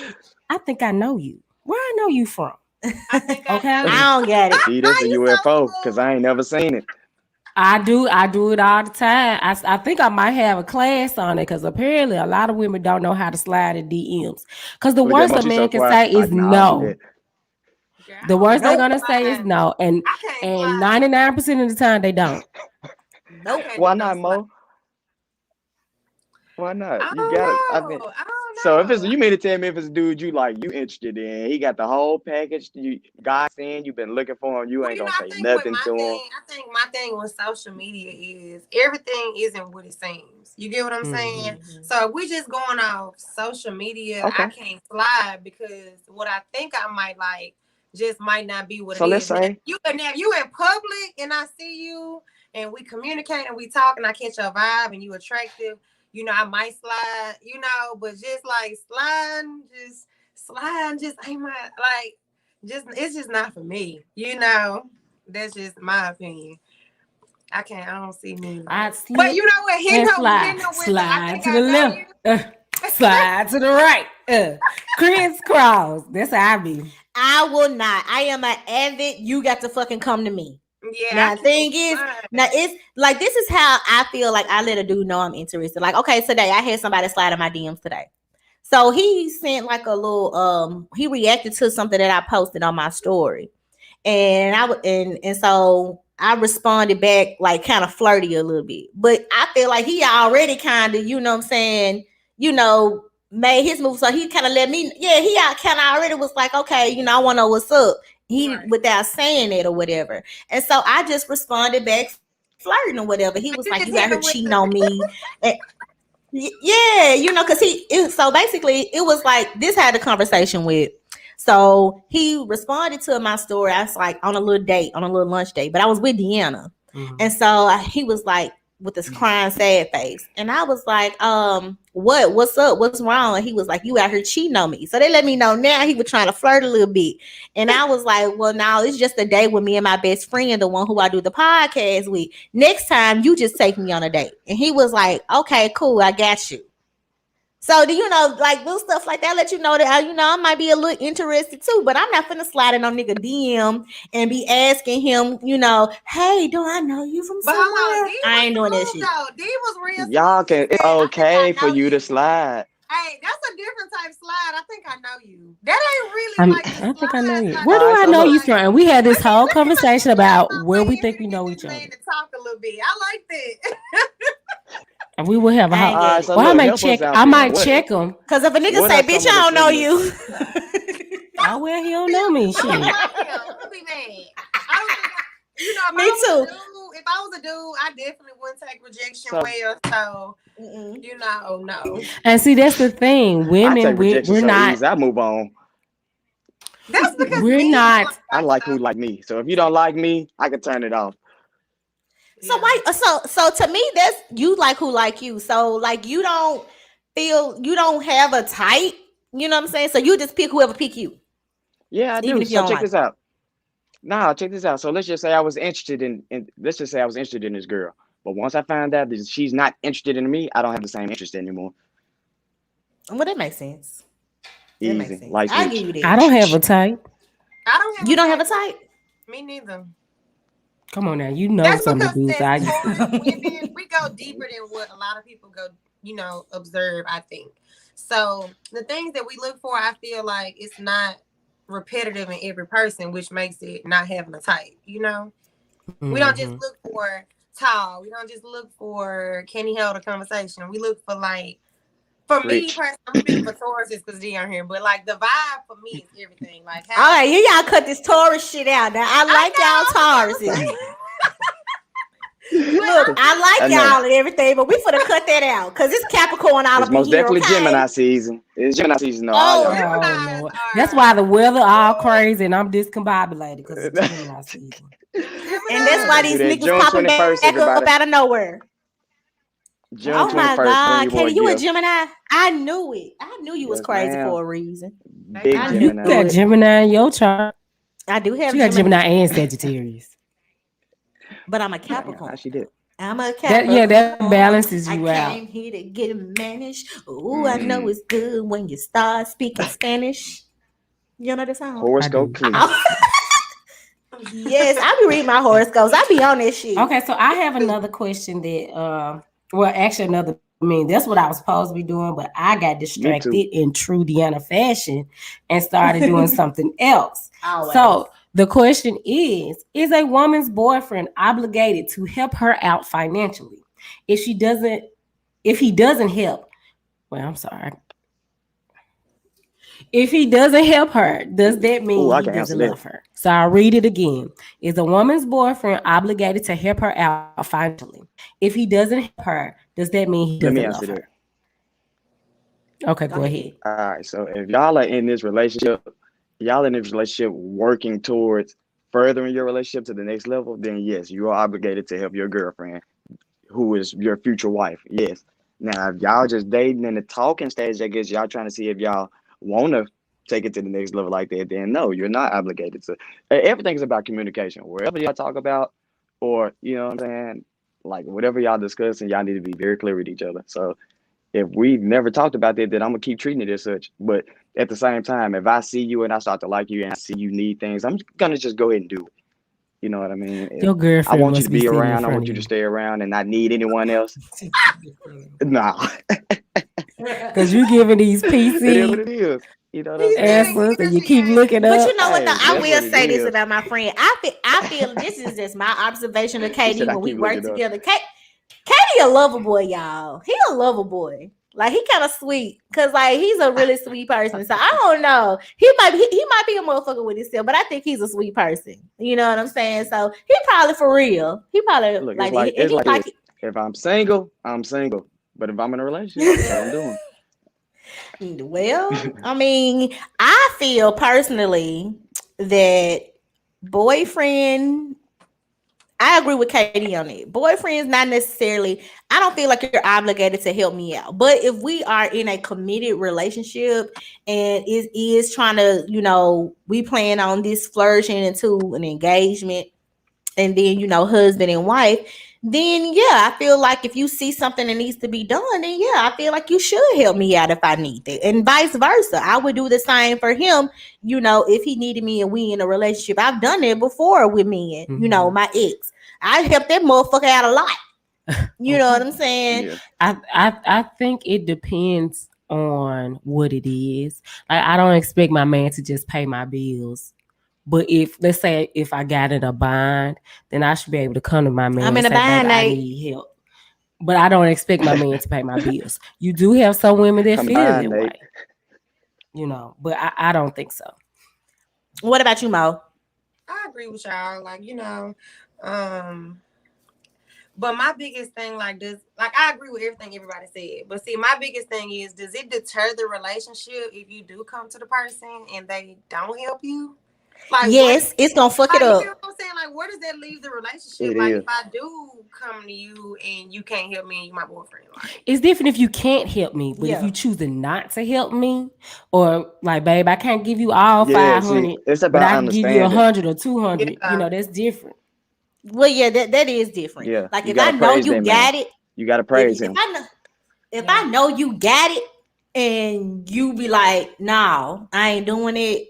I think I know you. Where I know you from? Okay. I don't get it. See, that's a You so UFO because I ain't never seen it. I do it all the time. I think I might have a class on it because apparently a lot of women don't know how to slide in DMs. Because the Look at worst a Mochi so man can quiet. say is Nah, I'll do no. that. The worst they're Nope. gonna say is no, and I can't and fly. 99% of the time they don't. Nope. Why not, Mo? Why not? I You don't got it. I mean, know. I don't so if it's know. you mean to tell me if it's a dude you like, you interested in, he got the whole package. You God saying you've been looking for him, you Well, ain't you know, gonna I say think with nothing my to him. thing, my thing with social media is everything isn't what it seems. You get what I'm saying? So if we just going off social media, I Okay. can't slide because what I think I might like just might not be what So it let's is. Now, say, you in public and I see you and we communicate and we talk and I catch your vibe and you attractive, you know, I might slide, you know, but just like slide just ain't my like it's just not for me, you know. That's just my opinion. I don't see me I like. But slip you know what? and Hitting them with the I slide think to I the know left, you. slide to the right, crisscross. That's how I be. I will not. I am an avid. You got to fucking come to me. Yeah, Now, I the can't thing is, slide. now it's like this is how I feel like I let a dude know I'm interested. Like, okay, today I had somebody slide in my DMs today. So he sent like a little he reacted to something that I posted on my story. And so I responded back like kind of flirty a little bit. But I feel like he already kind of, you know what I'm saying, you know, made his move. So he kind of let me, yeah, he kind of already was like, okay, you know, I want to know what's up. He Right. without saying it or whatever. And so I just responded back flirting or whatever. He was You like, just you got hit her them with cheating the on me. And, yeah, you know, because so basically it was like this had a conversation with. So he responded to my story. I was like on a little date, on a little lunch date, but I was with Deanna. And so he was like with this crying sad face. And I was like, what's up? What's wrong? And he was like, you out here cheating on me. So they let me know now he was trying to flirt a little bit. And I was like, well, no, it's just a day with me and my best friend, the one who I do the podcast with. Next time you just take me on a date. And he was like, okay, cool, I got you. So do you know, like little stuff like that, let you know that you know I might be a little interested too, but I'm not finna slide in on nigga DM and be asking him, you know, hey, do I know you from But hold on, somewhere? D I was ain't doing that smooth shit. though. D was real y'all smooth. He can. It's said, I think I okay for know you to you. slide. Hey, that's a different type slide. I think I know you. That ain't really like the I think I know slide you. type Where All do right, I so know slide. you look, from? Like, And we had this whole let me conversation slide about where somewhere we and think we finna get know this each other. man to talk a little bit. I like that. And we will have a I whole. ain't all get right, it. so Well, I look, might help us check. out I then. might check him. Cause if a nigga What say, are bitch, some of the I don't know simplest? you. Oh well, he don't know me. I'm gonna Shit. block him. I'm gonna be mad. I don't think you know, Me too. if I was a dude, I definitely wouldn't take rejection So well. So, Mm-mm. you know, no. And see, that's the thing. I Women, take rejection we're so not. easy. I move on. That's because We're men not. I like like so who like me. So if you don't like me, I can turn it off. So yeah. why? So to me, that's you like who like you. So like you don't feel you don't have a type. You know what I'm saying? So you just pick whoever pick you, Yeah, I even do. if you So don't check like this them. out. Nah, check this out. So let's just say I was interested in let's just say I was interested in this girl. But once I find out that she's not interested in me, I don't have the same interest anymore. Well, that makes sense. That makes Easy. sense. Light I give switch. you I that. don't have a type. I don't have You a don't have type. a type. Me neither. Come on now, you know That's some of because the dudes as I. Taurus women, we go deeper than what a lot of people go, you know, observe, I think. So the things that we look for, I feel like it's not repetitive in every person, which makes it not having a type, you know? We don't just look for tall. We don't just look for can he hold a conversation. We look for like for me Rich. personally, I'm speaking for Tauruses because D on here, but like the vibe for me is everything. Like All how right, you y'all cut this Taurus shit out. Now I like y'all Tauruses. Look, I like I know. y'all and everything, but we finna cut that out because it's Capricorn all It's up in most here, definitely okay? Gemini season. It's Gemini season though. All Oh, y'all know. Oh Geminis Lord, that's are why the weather all crazy and I'm discombobulated because it's Gemini season. and that's We're why gonna Geminis. do these that niggas June popping back 21st, up everybody. out of nowhere. June Oh Okay. my 21st. Bring God, your boy Katie, you a gift. Gemini? I knew it. I knew you was Yes, crazy ma'am. for a reason. They Big I crazy. knew You Gemini. got it. Gemini in your chart. I do have You got Gemini, Gemini and Sagittarius. but I'm a Damn, how Capricorn. she did? I'm a That Capricorn. balances I you out. came here to get managed. Ooh, I know Mm-hmm. it's good when you start speaking Spanish. You know the song? I Horoscope do. clue. Yes, I be reading my horoscopes. I be on this shit. Okay, so I have another question that well actually another I mean that's what I was supposed to be doing, but I got Me distracted too. in true Deanna fashion and started doing something else. Always. So The question is a woman's boyfriend obligated to help her out financially? If he doesn't help, well, I'm sorry. If he doesn't help her, does that mean I he can answer doesn't that. love her? So I'll read it again. Is a woman's boyfriend obligated to help her out financially? If he doesn't help her, does that mean he Let me doesn't answer love that. her? Okay, go ahead. All right. So if y'all are in this relationship, working towards furthering your relationship to the next level, then yes, you are obligated to help your girlfriend, who is your future wife. Yes. Now, if y'all just dating in the talking stage, I guess y'all trying to see if y'all want to take it to the next level like that, then no, you're not obligated to. Everything's about communication. Wherever y'all talk about, or, you know what I'm saying, like whatever y'all discussing, y'all need to be very clear with each other. So if we've never talked about that, then I'm gonna keep treating it as such. But at the same time, if I see you and I start to like you and I see you need things, I'm gonna just go ahead and do it. You know what I mean? If Your I girlfriend want you must to be be sitting in around, I front want of you to you. stay around and not need anyone else. Nah. Because you giving these It is what PC it is. You know what I'm He saying? said answers and you he keep looking But up. you know what though? Hey, I that's will what it say this is. about my friend. I feel this is just my observation of She said Katie I when we keep work looking up. together. Katie a lover boy, y'all. He a lover boy. Like he kind of sweet, cause like he's a really sweet person. So I don't know. He might be a motherfucker with himself, but I think he's a sweet person. You know what I'm saying? So he probably for real. He probably Look, like it. And it's he like like this. If I'm single, I'm single. But if I'm in a relationship, that's what I'm doing. it. Well, I mean, I feel personally that boyfriend. I agree with Katie on it. Boyfriend's not necessarily, I don't feel like you're obligated to help me out. But if we are in a committed relationship and it is trying to, we plan on this flourishing into an engagement and then, husband and wife, then yeah, I feel like if you see something that needs to be done, then yeah, I feel like you should help me out if I need it. And vice versa. I would do the same for him, if he needed me and we in a relationship. I've done it before with me and, my ex. I helped that motherfucker out a lot. You know what I'm saying? Yeah. I think it depends on what it is. Like I don't expect my man to just pay my bills. But let's say if I got in a bind, then I should be able to come to my man I'm and in a say, baby, bind, I Nate. need help. But I don't expect my man to pay my bills. You do have some women that Come feel on, that Nate. way. But I don't think so. What about you, Mo? I agree with y'all. But my biggest thing, I agree with everything everybody said. But see, my biggest thing is, does it deter the relationship if you do come to the person and they don't help you? Yes, it's gonna fuck it you up. know what I'm saying? Like, where does that leave the relationship? It Like, is. if I do come to you and you can't help me and you my boyfriend, it's different if you can't help me, but if Yeah. you choose not to help me, or like, babe, I can't give you all Yeah, 500, see, it's but about I can give you understanding. 100 or 200. Yeah. That's different. Well, yeah, that is different. Yeah, Like you if I gotta know praise you that man. got it, You gotta if, praise if him. I know if I know you got it and you be like, no, I ain't doing it,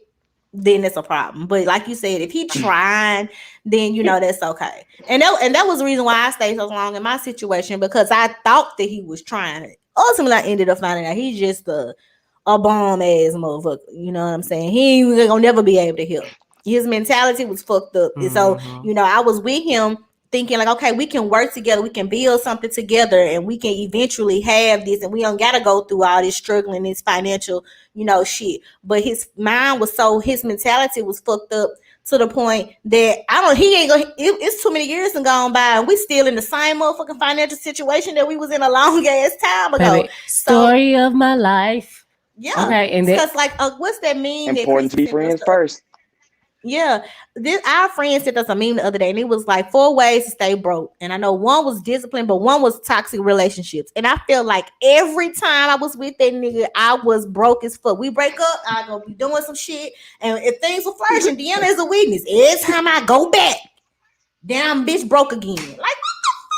then it's a problem. But like you said, if he trying, then that's okay. And that was the reason why I stayed so long in my situation, because I thought that he was trying. Ultimately, I ended up finding out he's just a bomb ass motherfucker. You know what I'm saying? He ain't gonna never be able to help. His mentality was fucked up. And so, I was with him thinking like, okay, we can work together, we can build something together, and we can eventually have this, and we don't gotta go through all this struggling, this financial, shit. But his mentality was fucked up to the point that he ain't gonna, it's too many years and gone by, and we still in the same motherfucking financial situation that we was in a long ass time ago. Baby, story of my life. Yeah. Okay, and because like, what's that meme that Important to Chrissy be sent us? friends first. Yeah, our friend sent us a meme the other day, and it was like 4 ways to stay broke. And I know one was discipline, but one was toxic relationships. And I feel like every time I was with that nigga, I was broke as fuck. We break up, I go be doing some shit, and if things were flourishing, Deanna is a witness. Every time I go back, damn bitch broke again. Like,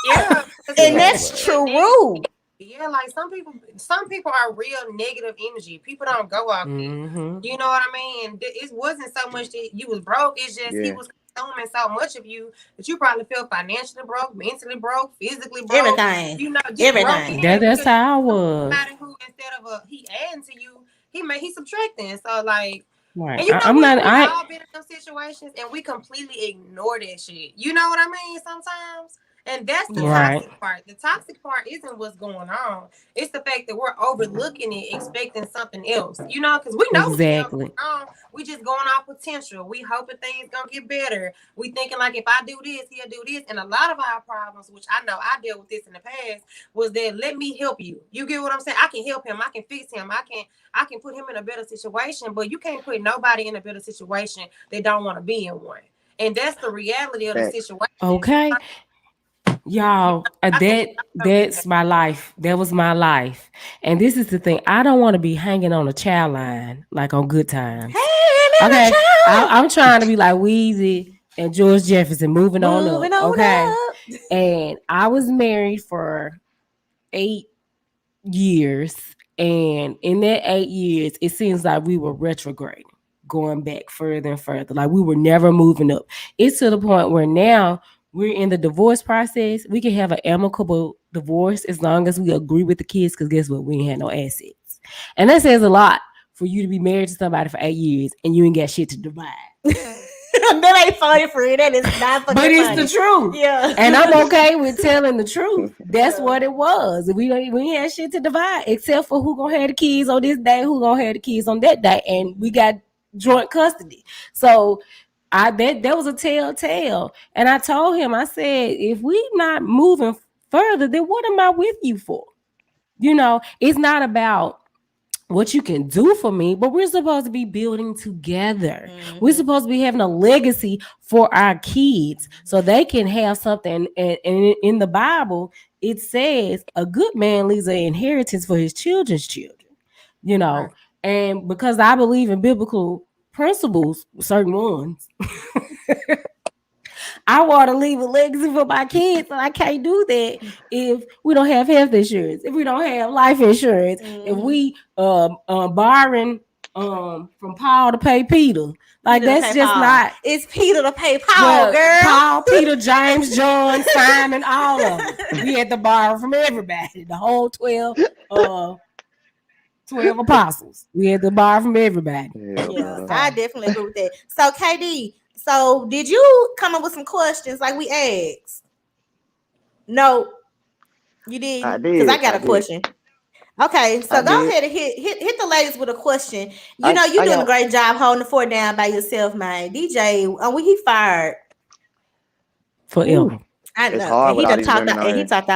Yeah, and that's true. Yeah, like some people are real negative energy. People don't go off Mm-hmm. You know what I mean? It wasn't so much that you was broke. It's just he was consuming so much of you that you probably feel financially broke, mentally broke, physically broke. Everything. Just broke in. That's how I was. Somebody who, instead of he adding to you, he subtracting. So like, Right. And you know I'm what? not. We I all been in those situations and we completely ignore that shit. You know what I mean? Sometimes. And that's the right. toxic part. The toxic part isn't what's going on. It's the fact that we're overlooking it, expecting something else. You know, because we know what the hell Exactly. going on. We just going off potential. We hoping things gonna get better. We thinking like if I do this, he'll do this. And a lot of our problems, which I know I dealt with this in the past, was that let me help you. You get what I'm saying? I can help him. I can fix him. I can put him in a better situation, but you can't put nobody in a better situation that don't want to be in one. And that's the reality of the Facts. situation. Okay. Y'all, I think that's my life. That was my life. And this is the thing. I don't want to be hanging on a child line like on Good Times. Hey, Okay. child. I'm trying to be like Weezy and George Jefferson, moving on up. Okay. Up. And I was married for 8 years. And in that 8 years, it seems like we were retrograding, going back further and further. Like we were never moving up. It's to the point where now we're in the divorce process. We can have an amicable divorce as long as we agree with the kids, because guess what? We ain't had no assets. And that says a lot for you to be married to somebody for 8 years and you ain't got shit to divide. That ain't funny, friend. That is not fucking But it's funny. the truth. Yeah. And I'm okay with telling the truth. That's what it was. We ain't had shit to divide except for who gonna have the kids on this day, who gonna have the kids on that day. And we got joint custody. So that was a telltale. And I told him, I said, if we not moving further, then what am I with you for? You know, it's not about what you can do for me, but we're supposed to be building together. Mm-hmm. We're supposed to be having a legacy for our kids so they can have something. And in the Bible, it says a good man leaves an inheritance for his children's children, you know. Right. And because I believe in biblical principles, certain ones, I want to leave a legacy for my kids, and I can't do that if we don't have health insurance, if we don't have life insurance, if we borrowing from Paul to pay Peter. Like Peter to that's pay just Paul. not. It's Peter to pay Paul, girl. Paul, Peter, James, John, Simon, all of them. We had to borrow from everybody. The whole 12 apostles. We had to borrow from everybody. Yeah, I definitely agree with that. So, KD, so did you come up with some questions like we asked? No, you didn't. I did. Because I got a did. question. Okay, so I go did. ahead and hit the ladies with a question. You I- know, you I doing a got- great job holding the fort down by yourself, man. DJ, when he fired, Forever. I It's know. hard And he with all done these talked women out, on and he here. talked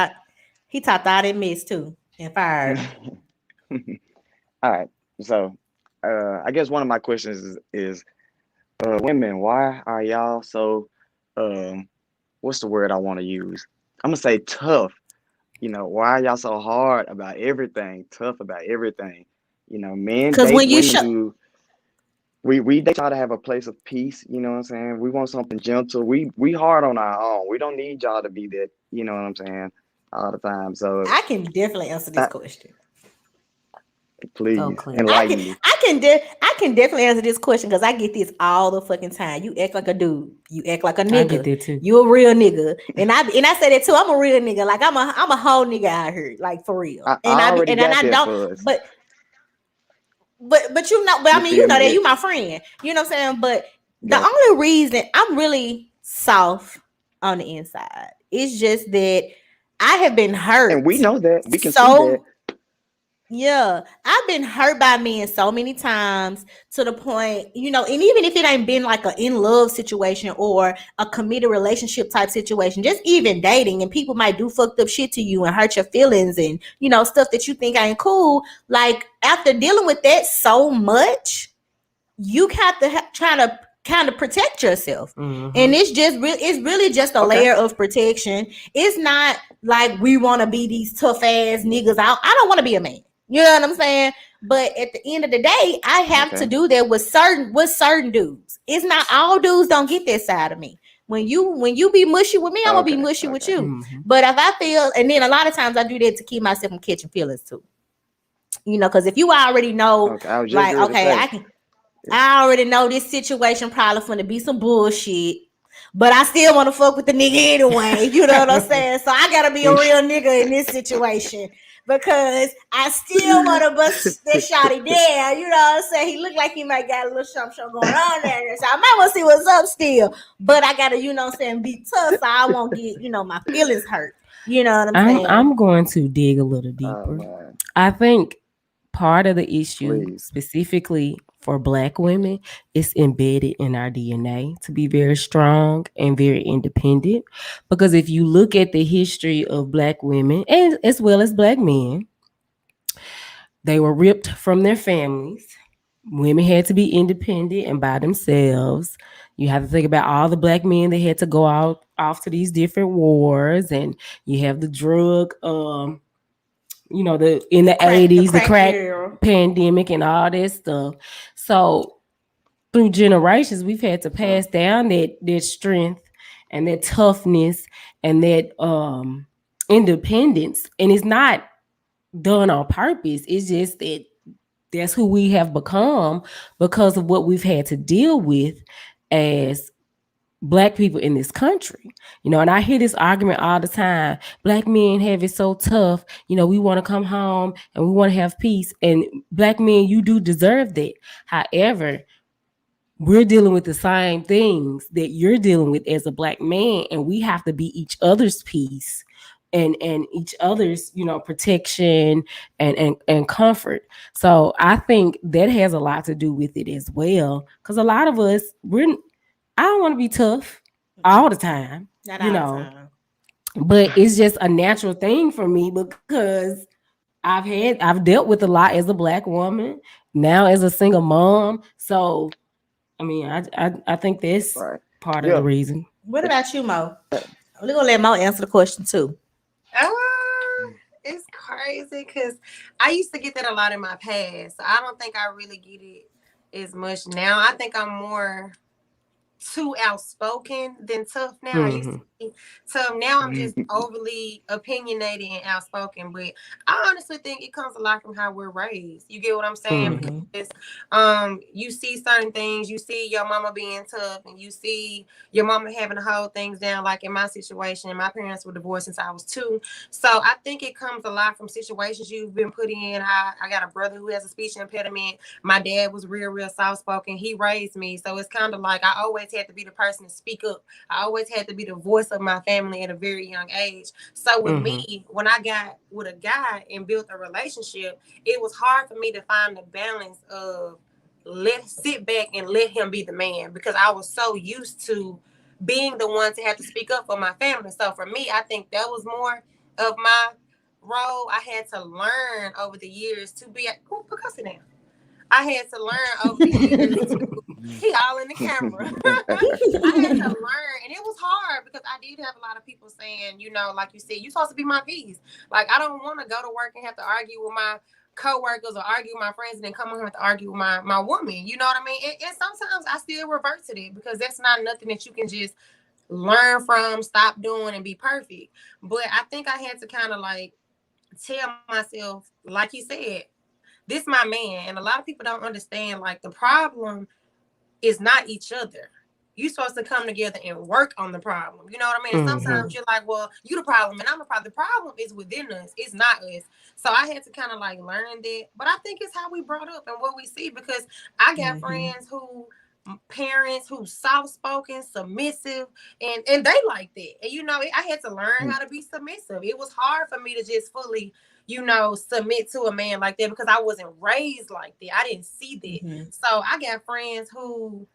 out that mess too and fired. All right. So, I guess one of my questions is women, why are y'all so, what's the word I want to use? I'm gonna say tough. You know, why are y'all so hard about everything? Tough about everything. You know, men Because date when you women who we try to have a place of peace. You know what I'm saying? We want something gentle. We hard on our own. We don't need y'all to be that. You know what I'm saying? All the time. So I can definitely answer this question. please Okay. enlighten me. I can definitely answer this question because I get this all the fucking time. You act like a dude. You act like a nigga. I get that too. You a real nigga, and I say that too. I'm a real nigga. Like I'm a whole nigga out here, like for real. I already got I that don't. fuzz. But you know. But I You mean, you feel know me? that you my friend. You know what I'm saying. But the Gotcha. only reason I'm really soft on the inside is just that I have been hurt. And we know that. We can see so that. Yeah, I've been hurt by men so many times to the point, you know, and even if it ain't been like a in love situation or a committed relationship type situation, just even dating, and people might do fucked up shit to you and hurt your feelings and, you know, stuff that you think ain't cool. Like after dealing with that so much, you have to try to kind of protect yourself. Mhm. And it's really just a layer of protection. It's not like we want to be these tough ass niggas out. I don't want to be a man. You know what I'm saying? But at the end of the day, I have to do that with certain dudes. It's not all dudes don't get that side of me. When you be mushy with me, I'm gonna be mushy with you. Mhm. But if I feel, and then a lot of times I do that to keep myself from catching feelings too. You know, because if you already know, I was just like, going to okay, say. I already know this situation probably gonna be some bullshit, but I still want to fuck with the nigga anyway. You know what I'm saying? So I gotta be a real nigga in this situation. because I still want to bust that shotty down. You know what I'm saying? He looked like he might got a little something going on there. So I might want to see what's up still. But I gotta, you know what I'm saying, be tough so I won't get, my feelings hurt. You know what I'm saying? I'm going to dig a little Oh deeper. man, I think part of the issue, please. specifically for Black women, is embedded in our DNA to be very strong and very independent. Because if you look at the history of Black women and as well as Black men, they were ripped from their families. Women had to be independent and by themselves. You have to think about all the Black men that had to go out off to these different wars, and you have the drug the in the Crack, the 80s, the crack crack era. pandemic and all that stuff. So through generations, we've had to Uh, pass down that strength and that toughness and that independence. And it's not done on purpose. It's just that that's who we have become because of what we've had to deal with as Black people in this country. And I hear this argument all the time. Black men have it so tough. We want to come home and we want to have peace. And Black men, you do deserve that. However, we're dealing with the same things that you're dealing with as a Black man, and we have to be each other's peace and each other's protection and comfort. So I think that has a lot to do with it as well, because a lot of us, I don't want to be tough all the time, Not all the time. but it's just a natural thing for me because I've dealt with a lot as a Black woman, now as a single mom. So I mean, I think that's right. part of Yeah. the reason. What about you, Mo? We're gonna let Mo answer the question too. It's crazy because I used to get that a lot in my past. So I don't think I really get it as much now. I think I'm more too outspoken than tough now. I used to be tough. Now I'm just overly opinionated and outspoken. But I honestly think it comes a lot from how we're raised. You get what I'm saying? Because you see certain things, you see your mama being tough, and you see your mama having to hold things down. Like in my situation, my parents were divorced since I was 2. So I think it comes a lot from situations you've been put in. I got a brother who has a speech impediment. My dad was real soft spoken. He raised me. So it's kind of like I always had to be the person to speak up. I always had to be the voice of my family at a very young age. So with me, when I got with a guy and built a relationship, it was hard for me to find the balance of sit back and let him be the man, because I was so used to being the one to have to speak up for my family. So for me, I think that was more of my role. I had to learn over the years to be because of that. I had to learn over the years. He all in the camera. I had to learn, and it was hard because I did have a lot of people saying, like you said, you're supposed to be my peace. Like, I don't want to go to work and have to argue with my co-workers or argue with my friends and then come home and have to argue with my woman. You know what I mean? And sometimes I still revert to that because that's not nothing that you can just learn from, stop doing, and be perfect. But I think I had to kind of like tell myself, like you said, this my man. And a lot of people don't understand, like, the problem is not each other. You're supposed to come together and work on the problem. You know what I mean? And sometimes you're like, well, you the problem and I'm the problem. The problem is within us. It's not us. So I had to kind of like learn that. But I think it's how we brought up and what we see, because I got friends who parents who soft-spoken, submissive, and they like that. And I had to learn how to be submissive. It was hard for me to just fully submit to a man like that because I wasn't raised like that. I didn't see that. So I got friends who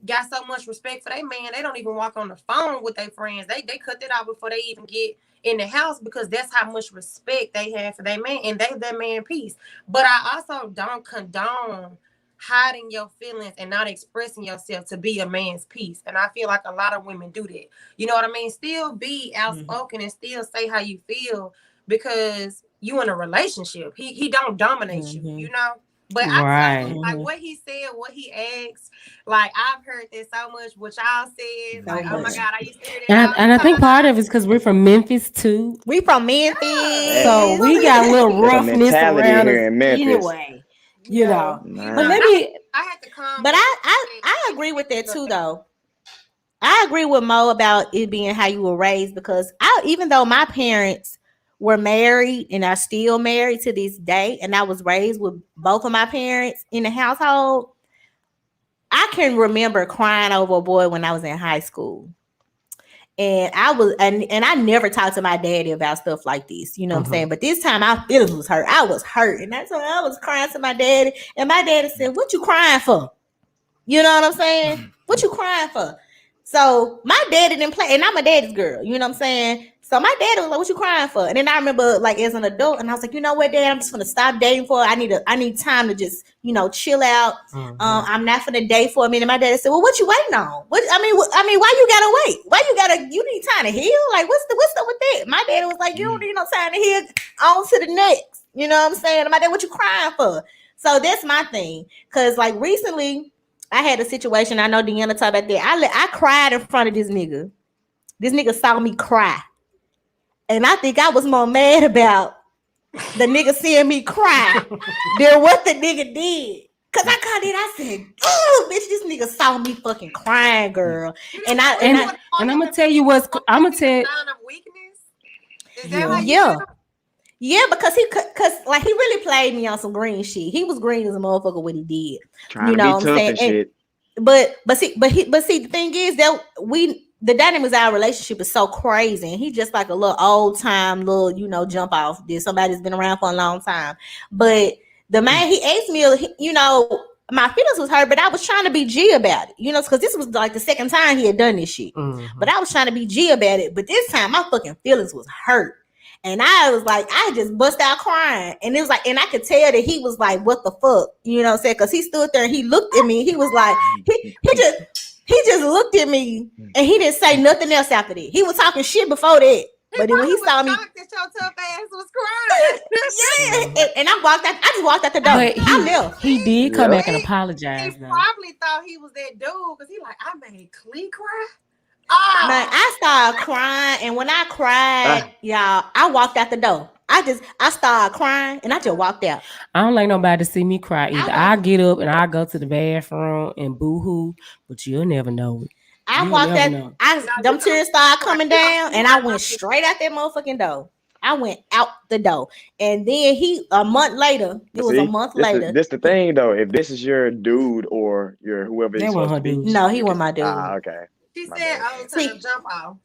got so much respect for their man, they don't even walk on the phone with their friends. They cut that out before they even get in the house, because that's how much respect they have for their man, and they their man peace. But I also don't condone hiding your feelings and not expressing yourself to be a man's peace. And I feel like a lot of women do that. You know what I mean? Still be outspoken and still say how you feel, because you in a relationship. He don't dominate you, But I tell you, like what he said, what he asked, like I've heard that so much, what y'all said, like, oh my God, I used to hear that. And I think part of it is because we're from Memphis too. We from Memphis. So we got a little There's a roughness mentality around here us in Memphis. anyway. Nah. But let me. I had to come. But I agree with that too, though. I agree with Mo about it being how you were raised, because even though my parents were married and are still married to this day, and I was raised with both of my parents in the household, I can remember crying over a boy when I was in high school. And I never talked to my daddy about stuff like this, you know what I'm saying? But this time my feelings was hurt. I was hurt. And that's why I was crying to my daddy. And my daddy said, "What you crying for?" You know what I'm saying? What you crying for? So my daddy didn't play, and I'm a daddy's girl, you know what I'm saying? So my daddy was like, "What you crying for?" And then I remember, like, as an adult, and I was like, "You know what, Dad? I'm just gonna stop dating for. I need time to just, chill out. I'm not gonna date for a minute." My daddy said, "Well, what you waiting on? Why you gotta wait? You need time to heal? Like, what's up with that?" My daddy was like, "You don't need no time to heal. On to the next." You know what I'm saying? And my dad, "What you crying for?" So that's my thing, cause like recently, I had a situation. I know Deanna talked about that. I cried in front of this nigga. This nigga saw me cry. And I think I was more mad about the nigga seeing me cry than what the nigga did. Cause I said, "Oh, bitch, this nigga saw me fucking crying, girl." And I'm gonna tell you what's. I'm gonna tell. Sign of weakness. Is that how you feel? Yeah, because he really played me on some green shit. He was green as a motherfucker what he did. Trying to be tough and shit. But see, the thing is that the dynamics of our relationship is so crazy, and he's just like a little old time little jump off. There's somebody that's been around for a long time. But the man, he asked me, my feelings was hurt, but I was trying to be G about it, because this was like the second time he had done this shit. But I was trying to be G about it. But this time my fucking feelings was hurt. And I was like, I just bust out crying. And it was like, and I could tell that he was like, "What the fuck?" You know what I'm saying? Because he stood there and he looked at me. He was like, he just looked at me and he didn't say nothing else after that. He was talking shit before that. But then when he saw me, that your tough ass was crying. Yeah. And I just walked out the door. But I left. He did come back and apologize. He though. probably thought he was that dude because he like, "I made Cle cry." Man, I started crying, and when I cried, y'all, I walked out the door. I started crying, and I just walked out. I don't like nobody to see me cry either. I get up and I go to the bathroom and boo-hoo, but you'll never know it. I walked out. Them tears started coming down, and I went straight out that motherfucking door. I went out the door, and then a month later. It was a month later. This the thing though. If this is your dude or your whoever it's supposed to be, no, he wasn't my dude. Okay. She said, "Oh, jump off."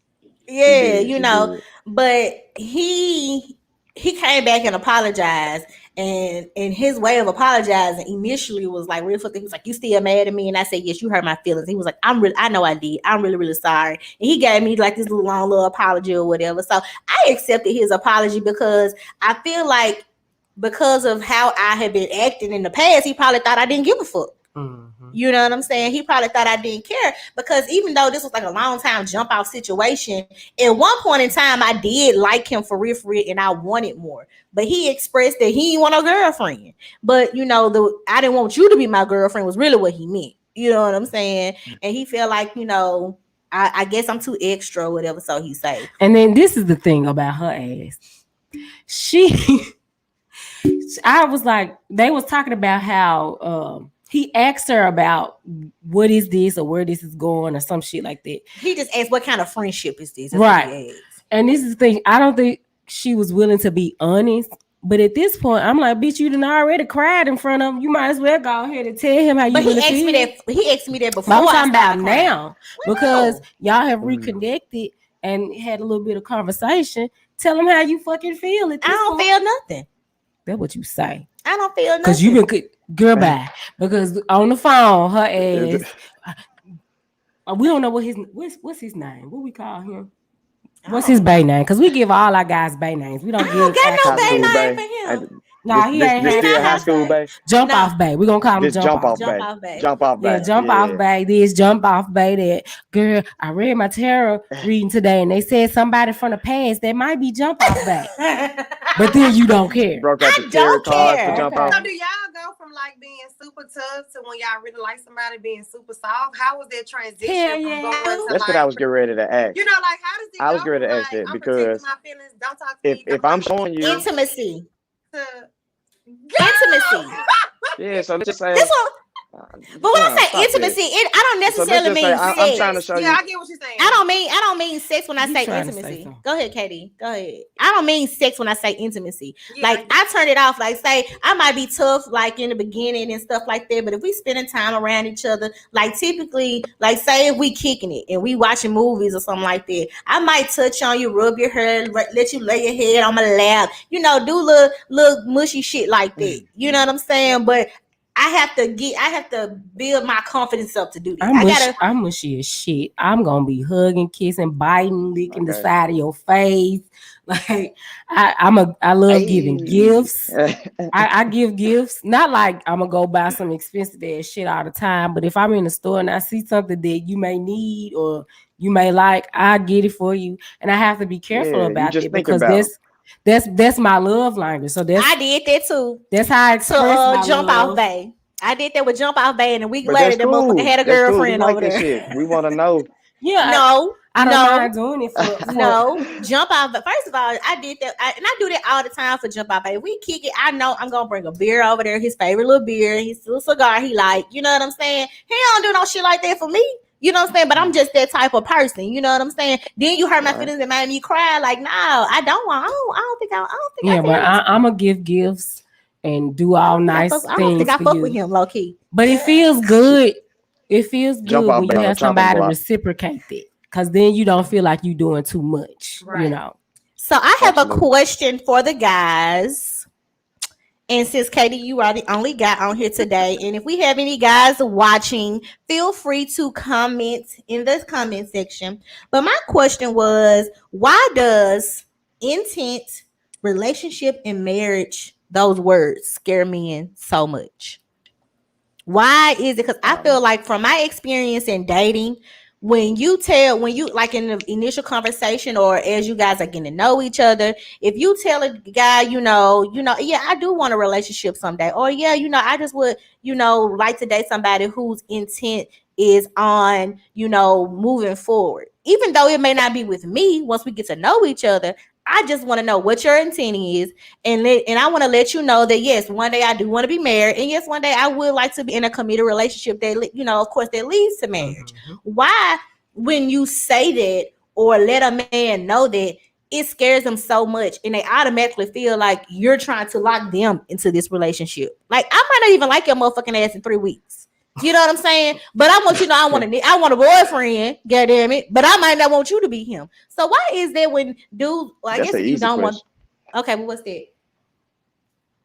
Yeah, but he came back and apologized, and his way of apologizing initially was like real fucking. He was like, "You still mad at me?" And I said, "Yes, you hurt my feelings." He was like, I know I did. I'm really, really sorry." And he gave me like this long little apology or whatever. So I accepted his apology because I feel like because of how I had been acting in the past, he probably thought I didn't give a fuck. You know what I'm saying? He probably thought I didn't care because even though this was like a long time jump off situation, at one point in time I did like him for real, and I wanted more. But he expressed that he didn't want a girlfriend. But I didn't want you to be my girlfriend was really what he meant. You know what I'm saying? And he felt like I guess I'm too extra or whatever. So he say. And then this is the thing about her ass. I was like, they was talking about how he asked her about what is this or where this is going or some shit like that. He just asked, "What kind of friendship is this?" That's right. And this is the thing. I don't think she was willing to be honest. But at this point, I'm like, "Bitch, you done already cried in front of him. You might as well go ahead and tell him how you really feel." He asked me that before. I'm talking about now because y'all have reconnected and had a little bit of conversation. Tell him how you fucking feel. I don't feel nothing. That's what you say. I don't feel nothing. Because you've been girl bye. Because on the phone, her ass. We don't know what's his name. What we call him? What's his bae name? Because we give all our guys bae names. We don't give no bae name for him. Nah, he ain't had high school bae. Jump off bae. We're gonna call him jump off bae. Jump off bae. Yeah, jump off bae. This jump off bae. That girl. I read my tarot reading today, and they said somebody from the past that might be jump off bae. But then you don't care. Broke out the tarot cards for jump off. So do y'all go from like being super tough to when y'all really like somebody being super soft? How was that transition? That's what I was getting ready to ask. Like how does it? I was getting ready to ask that because my feelings, don't talk to me, if I'm showing you intimacy. Yeah, so let's just say But when I say Stop intimacy, that. I don't So let's necessarily just say mean I'm sex. trying to show Yeah, you. I get what you're saying. I don't mean sex when I You say trying to say intimacy. something. Go ahead, Katie. Go ahead. I don't mean sex when I say intimacy. Yeah, Like I turn it off. Like say I might be tough like in the beginning and stuff like that. But if we spending time around each other, like typically, like say if we kicking it and we watching movies or something like that, I might touch on you, rub your hair, let you lay your head on my lap, you know, do little mushy shit like that. You know what I'm saying? But I have to build my confidence up to do that. I'm mushy as shit. I'm gonna be hugging, kissing, biting, licking the Okay. side of your face. Like I love giving Hey. gifts. I give gifts. Not like I'm gonna go buy some expensive ass shit all the time, but if I'm in the store and I see something that you may need or you may like, I get it for you. And I have to be careful Yeah, you about just that think because about them. that's my love language. So I did that too. that's how I To express my jump off love. bay. I did that with jump off bay, and a week But later, that's that motherfucker cool. had a That's cool. We girlfriend like over that there. shit. We want to know. Yeah, No, I don't no, mind doing it for no. Jump off. But first of all, I did that, and I do that all the time for jump off bay. We kick it. I know I'm gonna bring a beer over there, his favorite little beer, his little cigar he like. You know what I'm saying? He don't do no shit like that for me. You know what I'm saying? But I'm just that type of person. You know what I'm saying? Then you hurt my Right. feelings and made me cry. Like, no, I don't want. I don't think I yeah, can. but I'm gonna give gifts and do all nice I don't think things I for fuck with you. him, low key. But it feels good. It feels Jump good off when you on the have chopping somebody block. reciprocate it, because then you don't feel like you're doing too much. You Right. know. So I have a Absolutely. question for the guys. And since Katie, you are the only guy on here today, and if we have any guys watching, feel free to comment in the comment section. But my question was, why does intent, relationship, and marriage, those words, scare men so much? Why is it? Because I feel like from my experience in dating, when you like in the initial conversation or as you guys are getting to know each other, if you tell a guy, yeah, I do want a relationship someday, or yeah, I just would, like to date somebody whose intent is on, moving forward. Even though it may not be with me, once we get to know each other, I just want to know what your intent is, and I want to let you know that yes, one day I do want to be married, and yes, one day I would like to be in a committed relationship that, of course, that leads to marriage. Why, when you say that or let a man know that, it scares them so much, and they automatically feel like you're trying to lock them into this relationship? Like, I might not even like your motherfucking ass in 3 weeks. You know what I'm saying? But I want you to know I want a boyfriend, goddamn it. But I might not want you to be him. So why is that when dudes? Well, I That's guess an if you easy don't want, question. okay, well, what's that?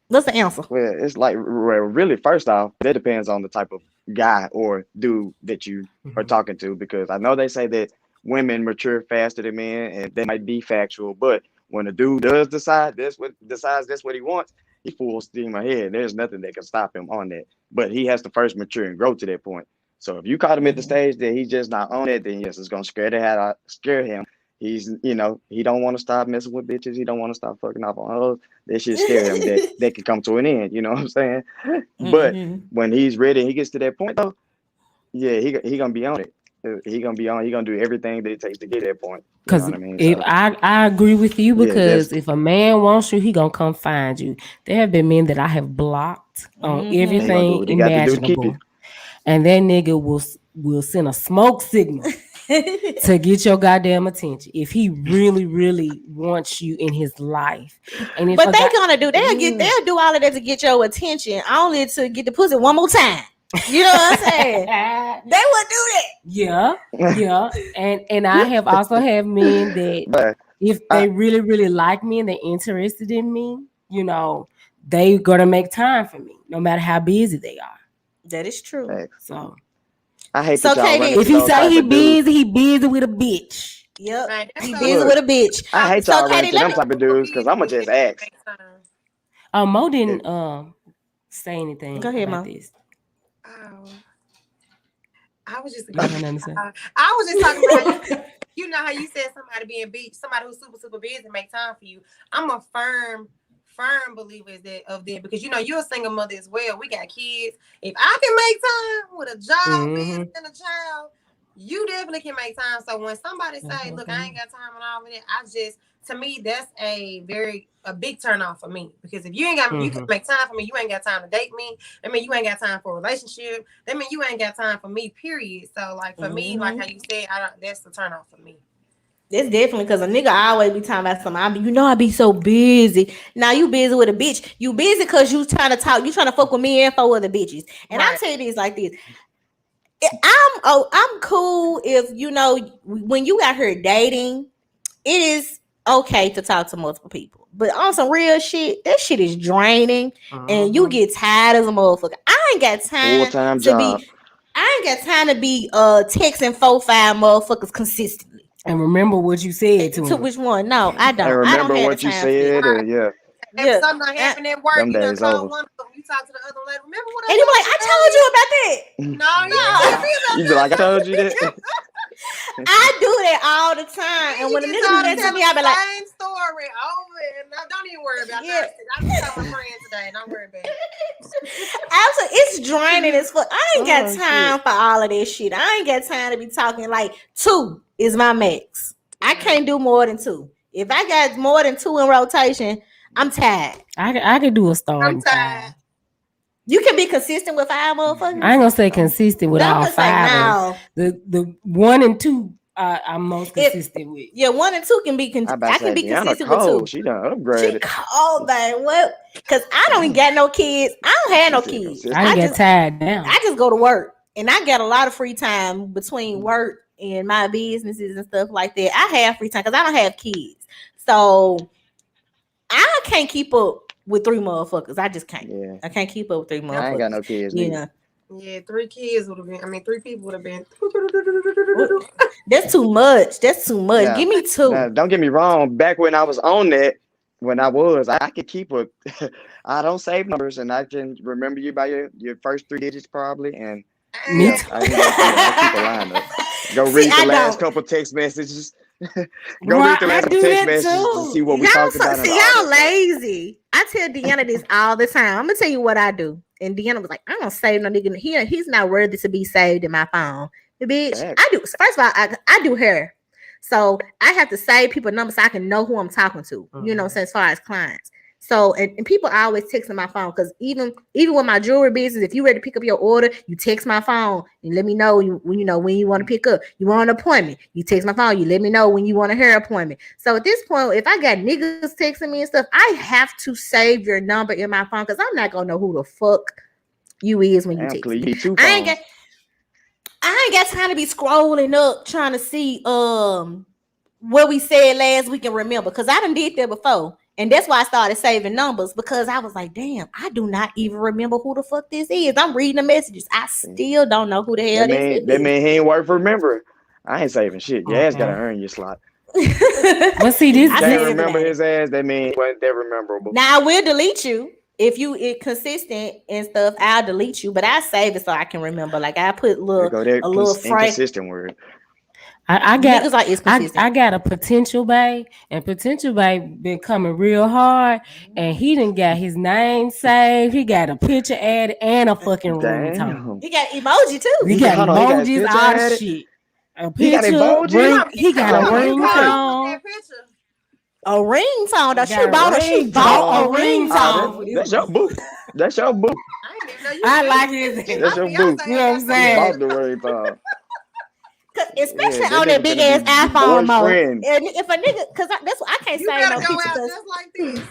What's the answer? Well, it's like, well, really, first off, that depends on the type of guy or dude that you are talking to, because I know they say that women mature faster than men, and that might be factual. But when a dude does decide that's what he wants, he full steam ahead. There's nothing that can stop him on that. But he has to first mature and grow to that point. So if you caught him at the stage that he's just not on it, then yes, it's gonna scare him. He's, he don't want to stop messing with bitches. He don't want to stop fucking off on hoes. That shit scare him that can come to an end. You know what I'm saying? But Mm-hmm. when he's ready, he gets to that point though. Yeah, he gonna be on it. He gonna be on. He gonna do everything that it takes to get to that point. You know Because what I mean? if So I agree with you, yeah, because that's if a man wants you, he gonna come find you. There have been men that I have blocked on he gonna do everything what he got to do to keep you. imaginable, and that nigga will send a smoke signal to get your goddamn attention if he really, really wants you in his life. And if But a they guy, gonna do they'll do all of that to get your attention, only to get the pussy one more time. You know what I'm saying? They would do that. yeah, and I have also had men that But if I, they really, really like me and they're interested in me, they gonna make time for me, no matter how busy they are. That is true. hey, So I hate So that y'all run Katie, if into he those say type he of dudes. busy, he busy with a bitch. yep, Man, that's he so busy Look, with a bitch. I hate So y'all run Katie, into let them me. type of dudes because I'ma just ask. Mo If, didn't say anything Go ahead, about Mo. this. Oh, I was just, You don't have nothing to say? I was just talking about how how you said somebody being beat, somebody who's super, super busy make time for you. I'm a firm believer of that, because you're a single mother as well. We got kids. If I can make time with a job, business, and a child, you definitely can make time. So when somebody say, "Look, I ain't got time and all of that," I just to me, that's a big turn off for me. Because if you ain't got you can make time for me, you ain't got time to date me. I mean, you ain't got time for a relationship. That mean you ain't got time for me, period. So like for me, like how you said, that's the turn off for me. It's definitely because a nigga always be talking about something. I be so busy. Now you busy with a bitch. You busy because you trying to talk. You trying to fuck with me and 4 other bitches. And I tell you this like this. I'm cool if when you out here dating, it is okay to talk to multiple people. But on some real shit, that shit is draining, and you get tired as a motherfucker. I ain't got time Full-time to job. be texting 4-5 motherfuckers consistently. And remember what you said to him. Which one? No, I don't. And I remember don't have what the you time for that. said, yeah. If something happened at work, Them you done days call over. one of them, you talk to the other lady. Remember what And you be like, I told you about that. No, You be like, I told you that. I do that all the time. And when a nigga do that to me, I be like, same story over and don't even worry about it. I'm telling my friend today, don't worry about it. Absolutely, it's draining as fuck. I ain't got time for all of this shit. I ain't got time to be talking. Like 2 is my max. I can't do more than 2. If I got more than 2 in rotation, I'm tired. I could do a starting I'm tired. 5. You can be consistent with 5 motherfuckers. I ain't gonna say consistent with all 5. The 1 and 2 I'm most consistent with. Yeah, 1 and 2 can be. I can be consistent with 2. She done upgraded. She cold, man. What? Because I don't even got no kids. I don't have no kids. I ain't get tired now. I just go to work, and I got a lot of free time between work and my businesses and stuff like that. I have free time because I don't have kids, so I can't keep up with 3 motherfuckers. I just can't. Yeah. I can't keep up with 3 motherfuckers. I ain't got no kids. Yeah, 3 kids would have been. I mean, 3 people would have been. That's too much. Yeah. Give me 2. Now, don't get me wrong. Back when I was on that, I could keep I don't save numbers, and I can remember you by your first 3 digits probably, and me too. I keep a lineup. Go read the last couple text messages. Read the last text messages to see what we talked about. See, y'all lazy. I tell Deanna this all the time. I'm gonna tell you what I do, and Deanna was like, "I don't save no nigga here. He's not worthy to be saved in my phone." The bitch, I do. First of all, I do hair, so I have to save people's numbers so I can know who I'm talking to. You know, so as far as clients. So and people always texting my phone because even with my jewelry business, if you ready to pick up your order, you text my phone and let me know when you want to pick up. You want an appointment, you text my phone. You let me know when you want a hair appointment. So at this point, if I got niggas texting me and stuff, I have to save your number in my phone because I'm not gonna know who the fuck you is when you text me. I ain't got time to be scrolling up trying to see what we said last week and remember because I done did that before. And that's why I started saving numbers because I was like, damn, I do not even remember who the fuck this is. I'm reading the messages. I still don't know who the hell this is. That mean he ain't worth remembering. I ain't saving shit. Your ass gotta earn your slot. But see, this I can't remember his ass. That mean he wasn't that memorable. Now I will delete you. If you consistent and stuff, I'll delete you. But I save it so I can remember. Like I put a little inconsistent word. I got a potential bae, and potential bae been coming real hard, and he done got his name saved. He got a picture added and a fucking ringtone. He got emoji too. He got emojis, all the shit. A picture, he got a ringtone. A ringtone. Though she bought a ringtone. That's your boo. That's your boo. I like his. That's your boo. You know what I'm saying? Bought the ringtone. Especially on that big ass iPhone mode. And if a nigga, because that's what I can't say no picture. Just like this.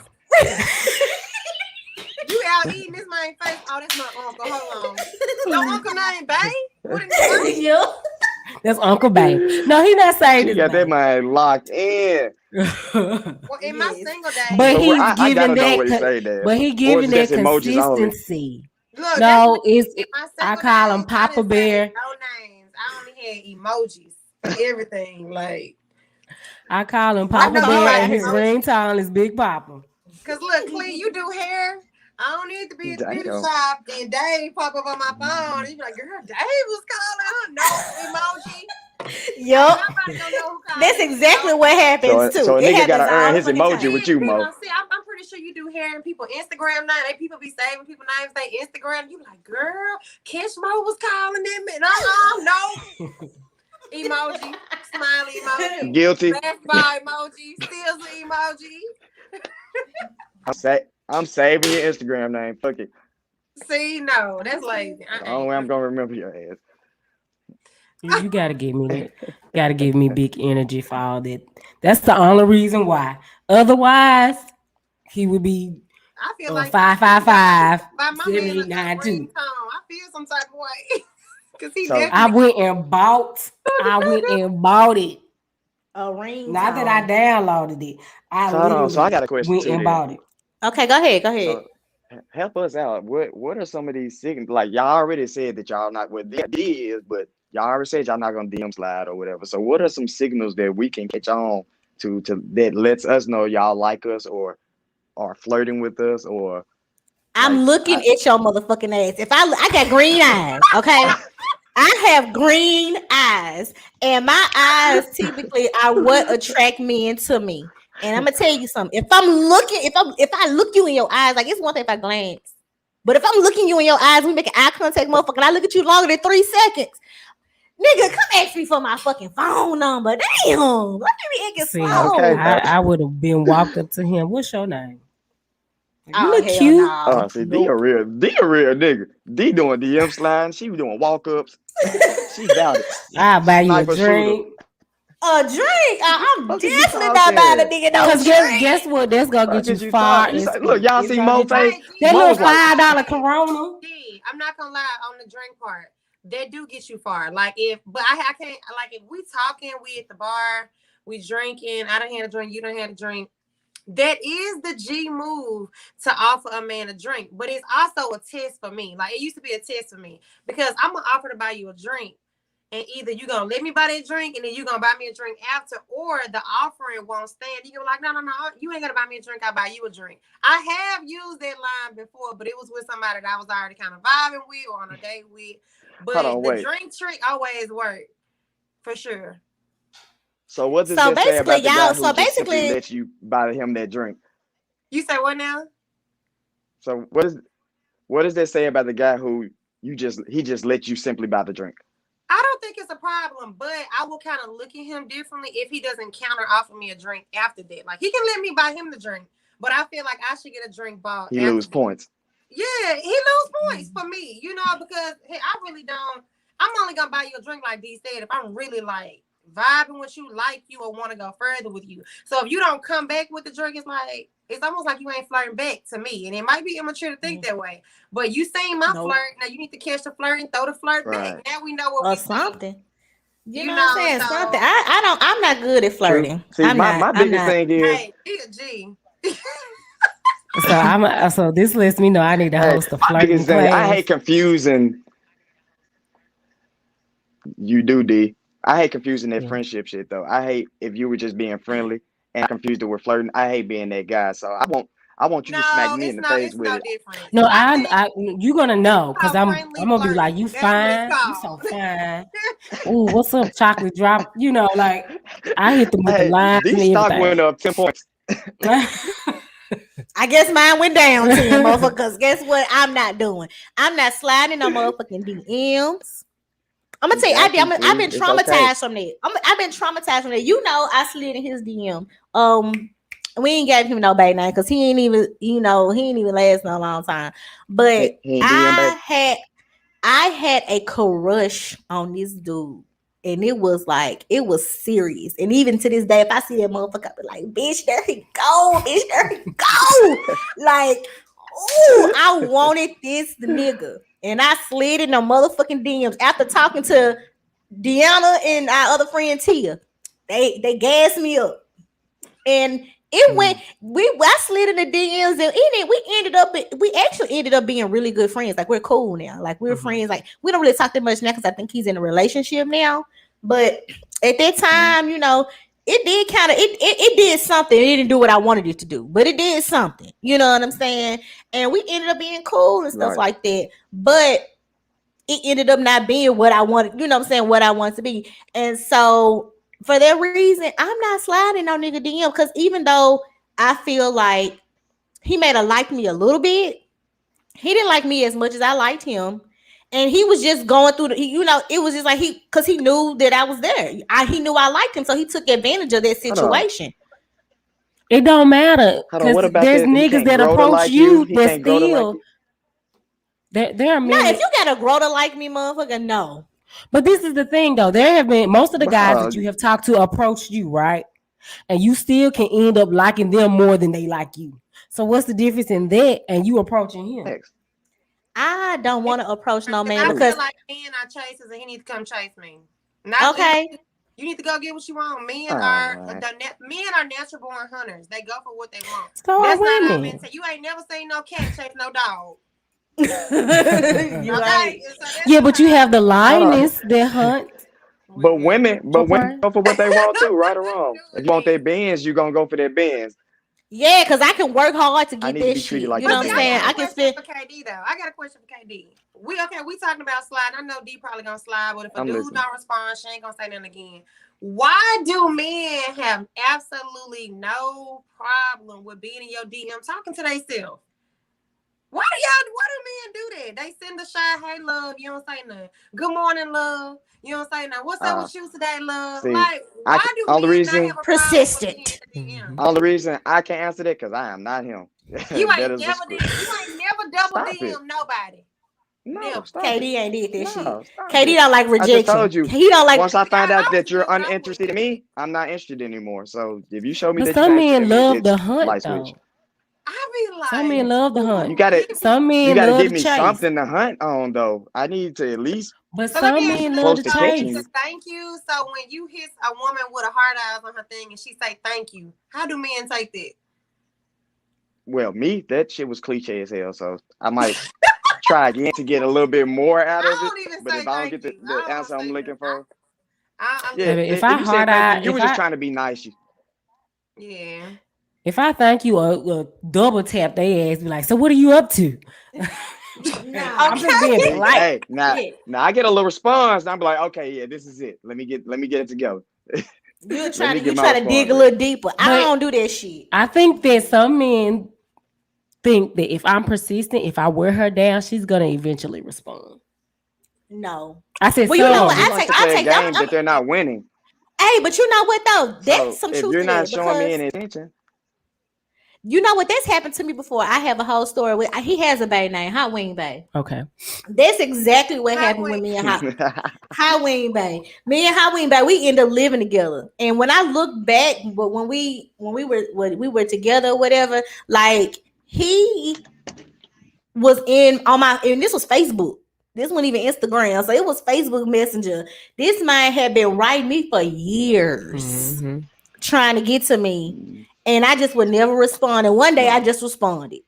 You out eating this man's face. Oh, that's my uncle. Hold on. Your uncle name Bay? What is it? Yeah. That's Uncle Bay. No, he not saying you got that man locked in. Well, in my single day. But he's giving that. But he giving that consistency. Look, no, I call him Papa Bear. No names. I only had emojis and everything. Like I call him Papa Bear, and his ringtone is Big Papa. Cause look, Cle, you do hair. I don't need to be at the beauty shop. Then Dave pop up on my phone. He's like, "Girl, Dave was calling her no emoji." Yup. That's exactly what happens too. So a nigga gotta earn his emoji with you, Mo. See, I'm pretty sure you do hair and people Instagram now. People be saving people names. They Instagram. You like, girl, Kish Mo was calling them. No. Emoji, smiley emoji, Guilty. basketball emoji, steals emoji. I'm saving your Instagram name. Fuck it. See, no, that's lazy. The only way I'm gonna remember your ass. You gotta give me that. Gotta give me big energy for all that. That's the only reason why. Otherwise, he would be I feel like 555 by my man a 7892. ringtone. I feel some type of way because he So- I definitely. went and bought it. A ring. Not that I downloaded it. I So hold on. literally So I got a question went too. and Then. bought it. Okay, go ahead. So help us out. What are some of these signals? Like y'all already said that y'all not what D is, but y'all already said y'all not gonna DM slide or whatever. So what are some signals that we can catch on to that lets us know y'all like us or are flirting with us or I'm looking at your motherfucking ass. If I got green eyes, okay? I have green eyes, and my eyes typically are what attract men to me. And I'm gonna tell you something. If I look you in your eyes, like it's one thing if I glance, but if I'm looking you in your eyes, we making eye contact, motherfucker, and I look at you longer than 3 seconds, nigga, come ask me for my fucking phone number. Damn, let me be acting See, slow. Okay. I would have been walked up to him. What's your name? You Oh, look hell cute. no. Oh, see, D a real nigga. D doing DM sliding. She was doing walk ups. She about it. I'll buy you a Sniper shooter. drink. A drink? I'm Fuck is you definitely not buying a talking? nigga no Because drink. guess what? That's gonna Fuck get is you you far. talking? in Look, school. y'all It's see gonna Mo get you- face? That Mo little was like, $5 Corona. D, I'm not gonna lie on the drink part. That do get you far. Like but I can't. Like if we talking, we at the bar, we drinking. I done had a drink. You done had a drink. That is the G move to offer a man a drink, but it's also a test for me. Like it used to be a test for me because I'm gonna offer to buy you a drink, and either you gonna let me buy that drink, and then you gonna buy me a drink after, or the offering won't stand. You gonna be like, no, you ain't gonna buy me a drink. I'll buy you a drink. I have used that line before, but it was with somebody that I was already kind of vibing with or on a date with. But Hold on, the wait. drink trick always worked for sure. So what does So that say about the basically, guy y'all. who So just simply basically, lets you buy him that drink? You say what now? So what does that say about the guy who he just let you simply buy the drink? I don't think it's a problem, but I will kind of look at him differently if he doesn't counter offer me a drink after that. Like he can let me buy him the drink, but I feel like I should get a drink bought. He after lose that. points. Yeah, he lose points for me, because hey, I really don't. I'm only gonna buy you a drink like Dee said if I'm really like vibing with you, like you, or want to go further with you. So if you don't come back with the drink, it's almost like you ain't flirting back to me, and it might be immature to think that way. But you seen my flirt, now you need to catch the flirt and throw the flirt back. Now we know what or we something. think. You know what I'm saying? So, Something. I'm not good at flirting. True. See, my biggest thing is hey, be a G. So this lets me know I need to host a my flirting biggest thing, class. I hate confusing. You do, D. I hate confusing that friendship shit though. I hate if you were just being friendly and I confused it with flirting. I hate being that guy. So I want you to smack me in the face with it. Different. No, you're gonna know because I'm gonna be like, you That's what fine, it's you so called. fine. Ooh, what's up, chocolate drop? Like I hit them with the Hey, lines and these stock went everything. up 10 points. I guess mine went down 10, motherfuckers. Guess what? I'm not doing. I'm not sliding no motherfucking DMs. I'm gonna tell you, I've been traumatized from that. I've been traumatized from that. I slid in his DM. We ain't gave him no bait now because he ain't even, he ain't even last no long time. But I had a crush on this dude. And it was serious. And even to this day, if I see that motherfucker, I be like, bitch, there he go. Bitch, there he go. Like, ooh, I wanted this nigga. And I slid in the motherfucking DMs after talking to Deanna and our other friend Tia. They gassed me up. And it went, I slid in the DMs and we actually ended up being really good friends. Like we're cool now. Like we're friends. Like we don't really talk that much now because I think he's in a relationship now. But at that time, it did kind of it did something. It didn't do what I wanted it to do, but it did something. You know what I'm saying? And we ended up being cool and stuff like that. But it ended up not being what I wanted, what I wanted to be. And so for that reason, I'm not sliding on nigga DM because even though I feel like he may have liked me a little bit, he didn't like me as much as I liked him. And he was just going through it was just like because he knew that I was there. He knew I liked him, so he took advantage of that situation. It don't matter because What about there's that? He niggas can't that grow to approach like you He that can't grow to like still. you. There are No, many. if you gotta grow to like me, motherfucker, no. But this is the thing, though. There have been most of the guys Bro, that you have talked to approached you, right? And you still can end up liking them more than they like you. So what's the difference in that and you approaching him? next. I don't want to approach no man I because feel like men are chasers and he needs to come chase me. Not okay. You need to go get what you want. Men Oh, are man. Men are natural born hunters. They go for what they want. So That's are not our women. mentality. You ain't never seen no cat chase no dog. You Okay, right. so that's Yeah, but you have the Hold on. lioness that hunt. But women Okay. go for what they want too, right or wrong. If you want their Benz, you gonna go for their Benz. Yeah, because I can work hard to I get need to this be shit. treated like You know that. what I'm saying? I can spend. for KD though. I got a question for KD. We talking about sliding. I know D probably gonna slide, but if a dude listening. don't respond, she ain't gonna say nothing again. Why do men have absolutely no problem with being in your DM talking to themselves? Why do men do that? They send a shot, hey love, you don't say nothing. Good morning, love. You don't say nothing. What's up with you today, love? See, like, why do men reason, not have a persistent. problem with being in the DM? Only reason I can't answer that because I am not him. You That ain't is never double Stop DM nobody. No, Never. stop KD it. ain't did this No, shit. stop KD it. don't like I rejection. just told you. He don't like. Once I find out that you're I was uninterested in me, I'm not interested anymore. So if you show me But that you're some not interested men in me, love bitch, the hunt light switch. though. I be like, Some men love the hunt. You gotta Some you men gotta love give the me chase. something to hunt on though. I need to at least But so let some me ask you men this. love close the to So catching chase. you. thank you. So when you hit a woman with a hard eyes on her thing and she say thank you, how do men take that? Well, me, that shit was cliche as hell. So I might try again to get a little bit more out of it. don't even But say if I don't thank get you. the I don't answer I'm say looking nothing. for, I'm yeah, Baby, if if I you said hard thank eye, you, you were just trying to be nice. yeah. if I thank you, a double tap they ass be like, so what are you up to? I'm just being Okay. polite. Hey, now I get a little response. And I'm like, okay, yeah, this is it. Let me get it together. You Let try me to get my dig a response little ready. deeper. But I don't do that shit. I think that some men think that if I'm persistent, if I wear her down, she's gonna eventually respond. No. I said Well, you know No, what? some. he likes to play a game that they're not winning. Hey, but you know what though? That's So some if truth you're to not that showing me because any attention, you know what? That's happened to me before. I have a whole story with. He has a bae named Hot Wing Bae. Okay. That's exactly what happened with me and Hot Wing Bae. Me and Hot Wing Bae, we end up living together. And when I look back, but when we were together, or whatever, like he was and this was Facebook. This wasn't even Instagram, so it was Facebook Messenger. This man had been writing me for years, trying to get to me, and I just would never respond. And one day, I just responded.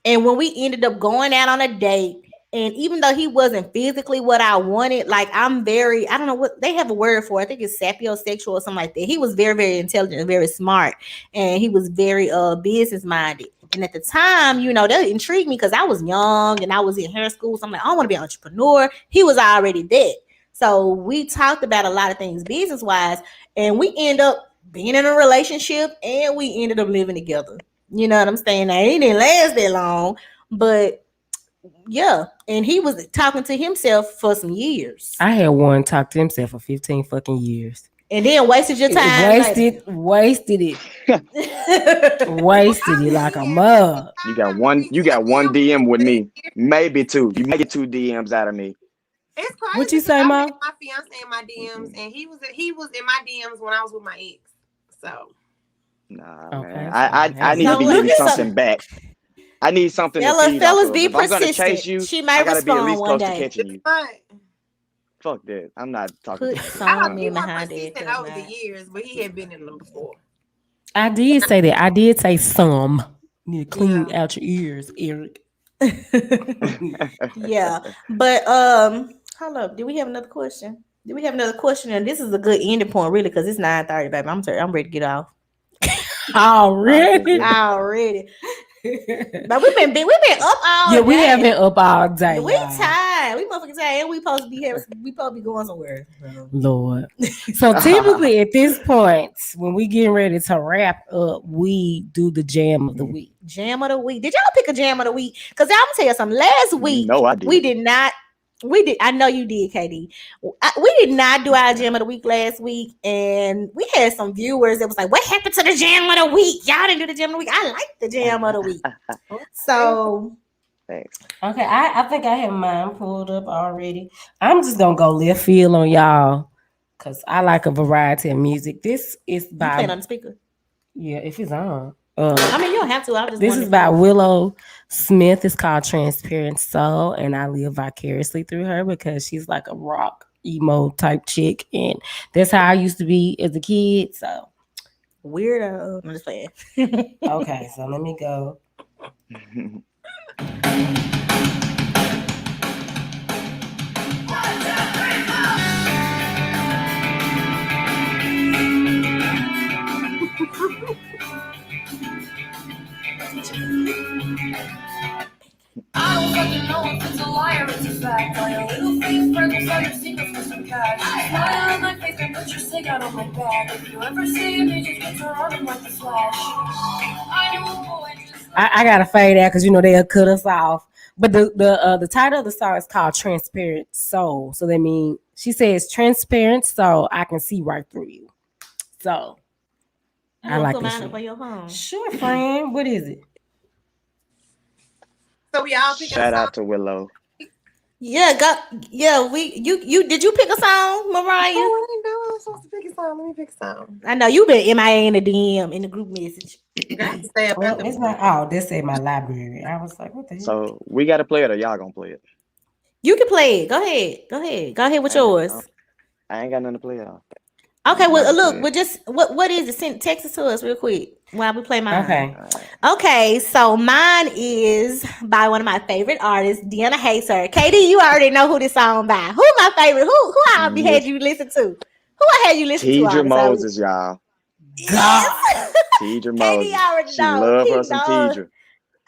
And when we ended up going out on a date, and even though he wasn't physically what I wanted, like I don't know what they have a word for. I think it's sapiosexual or something like that. He was very, very intelligent and very smart, and he was very business minded. And at the time, that intrigued me because I was young and I was in hair school. So I'm like, I want to be an entrepreneur. He was already that. So we talked about a lot of things business wise, and we end up being in a relationship, and we ended up living together. You know what I'm saying? Now, it didn't last that long, but yeah. And he was talking to himself for some years. I had one talk to himself for 15 fucking years. And then wasted your time. Wasted it. Wasted it like a mug. you got one DM with me, maybe two. You may get 2 DMs out of me. It's crazy. What you say, I Mom? met my fiance in my DMs, and he was in my DMs when I was with my ex. So Nah, Okay, man. so I need to be getting something back. I need something to feed Fellas, off be of. If I'm gonna persistent. chase you, She may I gotta be at respond least one close to day. catching you. but Fuck that. I'm not talking Put to you. some he in was behind it. persistent over the years, but he had been in them before. I did say that. I did say some. You need to clean out your ears, Eric. Yeah. But hold up. Do we have another question? And this is a good ending point, really, because it's 9:30, baby. I'm ready to get off. Already. But we've been up all day. Yeah, we have been up all day. We tired. We motherfucking tired. And we supposed to be going somewhere. Lord. So typically at this point, when we getting ready to wrap up, we do the jam of the week. Jam of the week. Did y'all pick a jam of the week? Because I'm gonna tell you something. Last week I did. we did not We did. I know you did, KD. We did not do our gym of the week last week, and we had some viewers that was like, "What happened to the gym of the week? Y'all didn't do the gym of the week." I like the gym of the week. So Thanks. Okay, I think I have mine pulled up already. I'm just gonna go left field on y'all because I like a variety of music. This is you playing on by the speaker? yeah, if it's on. I mean, you don't have to. I was just This is wondering. by Willow Smith. It's called Transparent Soul, and I live vicariously through her because she's like a rock emo type chick, and that's how I used to be as a kid. So Weirdo. I'm just playing. okay, so let me go. I don't fucking know if it's a lie or it's a fact. All your little face freckles are your secrets for some cash. Smile on my face and put your stick out on my back. If you ever see me, just put your arm like a flash. I know a boy just I gotta fade out because you know they'll cut us off. But the title of the song is called Transparent Soul. So that means she says transparent soul, I can see right through you. So You I like put this mine shit. up on your phone. Sure, friend. What is it? So we all pick Shout out to Willow. Yeah, you did you pick a song, Mariah? Oh, I didn't know I was supposed to pick a song. Let me pick a song. I know you been MIA in the DM in the group message. Got to stay up Well, at the it's not. Oh, this ain't my library. I was like, what the hell? So we got to play it, or y'all gonna play it? You can play it. Go ahead with yours. I ain't got nothing to play it on. Okay, well Nothing to look, play. we just what is it? Send text it to us real quick while we play mine. Okay. Okay, so mine is by one of my favorite artists, Deanna Hayter. KD, you already know who this song by. Who my favorite? Who I had Yes. you listen to? Who I had you listen to? Tidra Moses, y'all. Yes. Tidra KD Moses. already She know. love He her some knows. Tidra.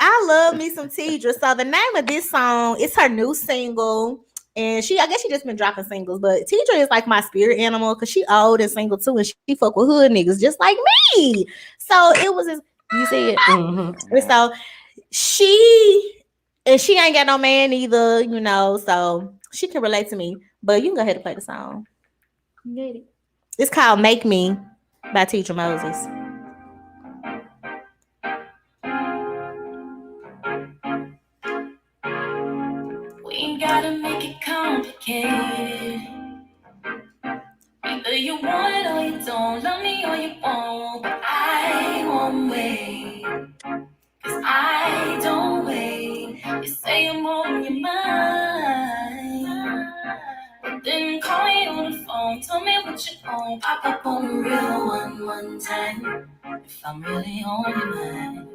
I love me some Tidra. So the name of this song is her new single. And I guess she just been dropping singles, but Tidra is like my spirit animal because she old and single too, and she fuck with hood niggas just like me. So it was you see it. Mm-hmm. And so she ain't got no man either, you know, so she can relate to me. But you can go ahead and play the song. You get it? It's called Make Me by Tidra Moses. we ain't gotta make it complicated. Either you want it or you don't. Love me or you won't. But I won't wait. Cause I don't wait. You say I'm on your mind. But then call me on the phone. Tell me what you want. Pop up on the real one time. If I'm really on your mind.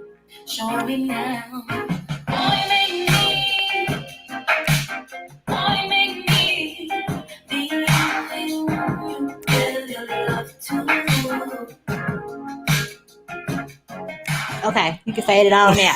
Show me now. Boy, make me. Boy, make me. The only one you give your love to. Okay, you can fade it on out.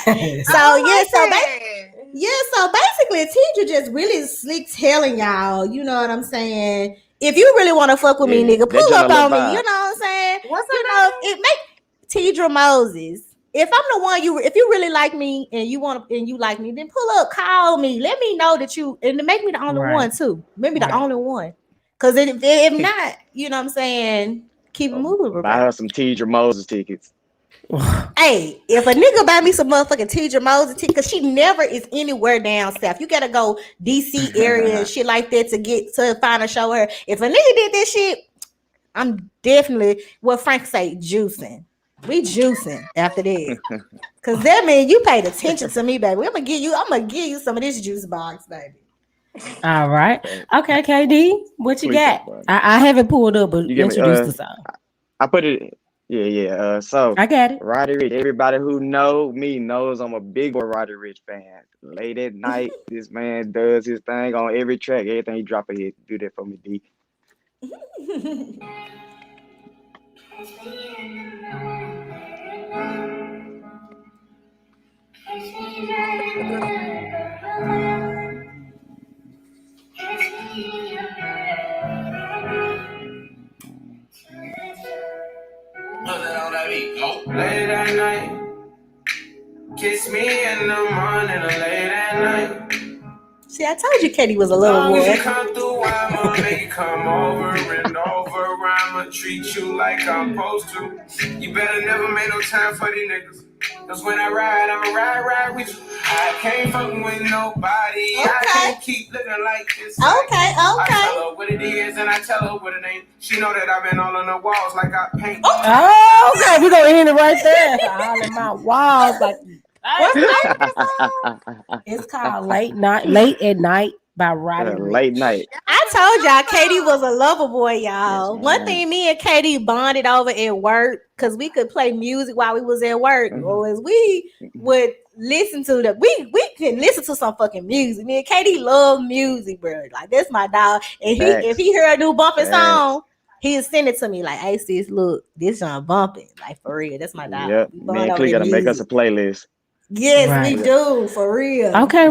So basically, Tidra just really slick telling y'all, you know what I'm saying? If you really want to fuck with me, Yeah, nigga, that pull up general on me. vibe. You know what I'm saying? What's You her know, name? it make Tidra Moses. If I'm the one if you really like me and you like me, then pull up, call me, let me know that you, and make me the only Right. one too. Maybe the Right. only one. Because if not, you know what I'm saying? Keep it moving. Buy her some Tidra Moses tickets. Hey, if a nigga buy me some motherfucking Tidra Moses ticket, because she never is anywhere down south. You gotta go DC area and shit like that to find a show her. If a nigga did this shit, I'm definitely what Frank say, juicing. We juicing after this. Cause that means you paid attention to me, baby. I'm gonna give you some of this juice box, baby. All right. Okay, KD, what you Please got? don't, I haven't pulled up, but You give me, introduce the song. I put it. Yeah. So I got it. Roddy Ricch. Everybody who know me knows I'm a big boy Roddy Ricch fan. Late at night, this man does his thing on every track. Everything he drop a hit. Do that for me, D. Late at night, kiss me in the morning or late at night. See, I told you Katie was a little Long as you boy. come through, I'ma make you come over and over. I'ma treat you like I'm supposed to. You better never make no time for these niggas. Cause when I ride, I'ma ride with you. I can't fuck with nobody. I Okay. can't keep looking like this. Okay, I okay. tell her what it is and I tell her what it ain't. She know that I've been all on the walls like I paint. Oh, okay, we're gonna end it right there. All in my walls, like What's the name of that song? it's called Late at Night by Roddy Ricch. Late night. I told y'all Katie was a lover boy, y'all. Yes, One ma'am. thing me and Katie bonded over at work, because we could play music while we was at work, was we would listen to we can listen to some fucking music. Me and Katie love music, bro. Like that's my dog. And if he heard a new bumping song, he'll send it to me like, hey sis, look, this song bumping. Like for real. That's my dog. Yep. We Me bond and over Clee that gotta make us a music. playlist. Yes, Right. we do, for real. Okay,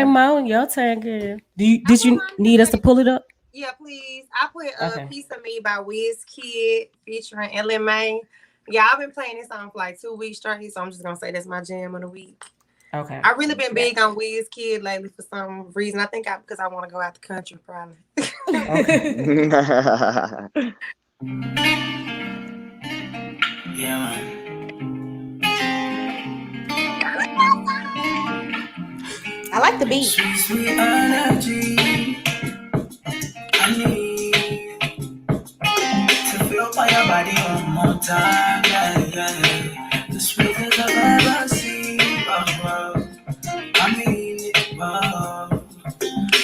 Mo, your turn, girl. Did you need us to pull it up? Yeah, please. I put Okay. a Piece of Me by Wizkid featuring LMA. Yeah, I've been playing this song for like 2 weeks straight, so I'm just gonna say that's my jam of the week. Okay. I've really been big on Wizkid lately for some reason. I think because I want to go out the country, probably. Okay. Yeah, man. I like the beat. Sweet, sweet energy. I need to feel by your body one more time. Yeah, yeah. The sweetest I've ever seen. Oh. I mean it. Oh.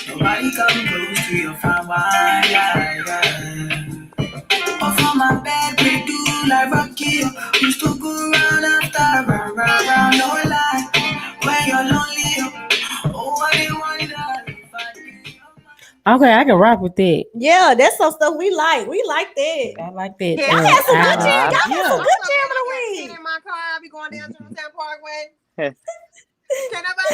Nobody come close to your fine wine. Yeah, yeah. Off on my bed, we do like Rocky. Used to go round after round, no lie. When you're lonely, oh, I wonder if I be. Okay, I can rock with that. Yeah, that's some stuff we like. We like that. I like that. Yeah, Y'all had some good album. jam. Y'all had Yeah. some I'm good so jam of glad the I got week. 10 in my car. I'll be going down Town Parkway. Can nobody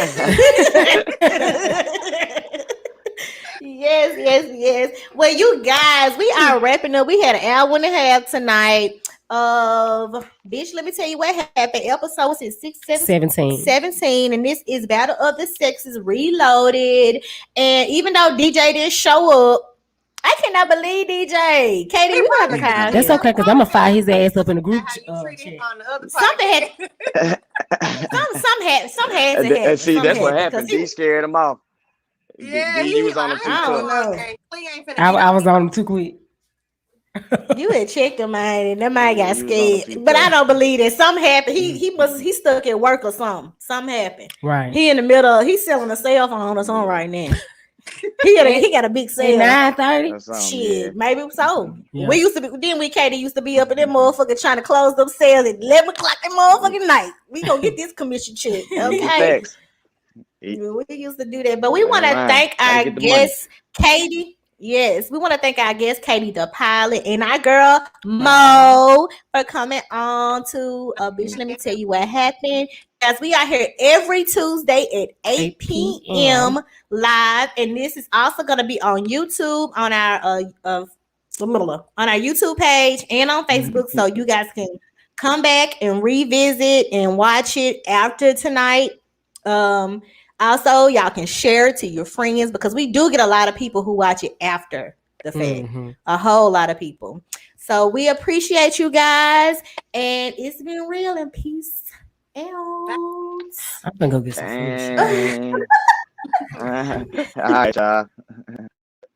Yes. Well, you guys, we are wrapping up. We had an hour and a half tonight of bitch. Let me tell you what happened. Episode is 17, and this is Battle of the Sexes Reloaded. And even though DJ didn't show up, I cannot believe DJ. Katie, we gonna have to call That's him. okay, because I'm gonna fire his ass up in the group how you treated chat. him on the other Something had podcast. some had to And happen. see, Some that's what happened, happened. 'cause D scared him off. Yeah, D, you was on him too I don't tough. know. I was on him too quick. You had checked him, man, and that man got you was on him scared. too But I tough. don't believe that. Something happened. He stuck at work or something. Something happened. Right. He in the middle. He's selling a cell phone or something right now. He got a big At sale. 9:30. Or something, Shit, yeah. maybe so. Yeah. We used to be. Then we Katie used to be up in that motherfucker trying to close them sales at 11 o'clock that motherfucking night. We gonna get this commission check, okay? Facts. We used to do that, but we want to Right. thank Gotta our get the money. guest, Katie. Yes, we want to thank our guest, Katie the pilot, and our girl Mo for coming on to Bitch. Let me tell you what happened. Guys, we are here every Tuesday at 8 p.m. live, and this is also going to be on YouTube on our on our YouTube page and on Facebook, so you guys can come back and revisit and watch it after tonight. Also, y'all can share it to your friends because we do get a lot of people who watch it after the fact. A whole lot of people. So we appreciate you guys, and it's been real, and peace out. I'm gonna go get some food. Dang. All right, y'all.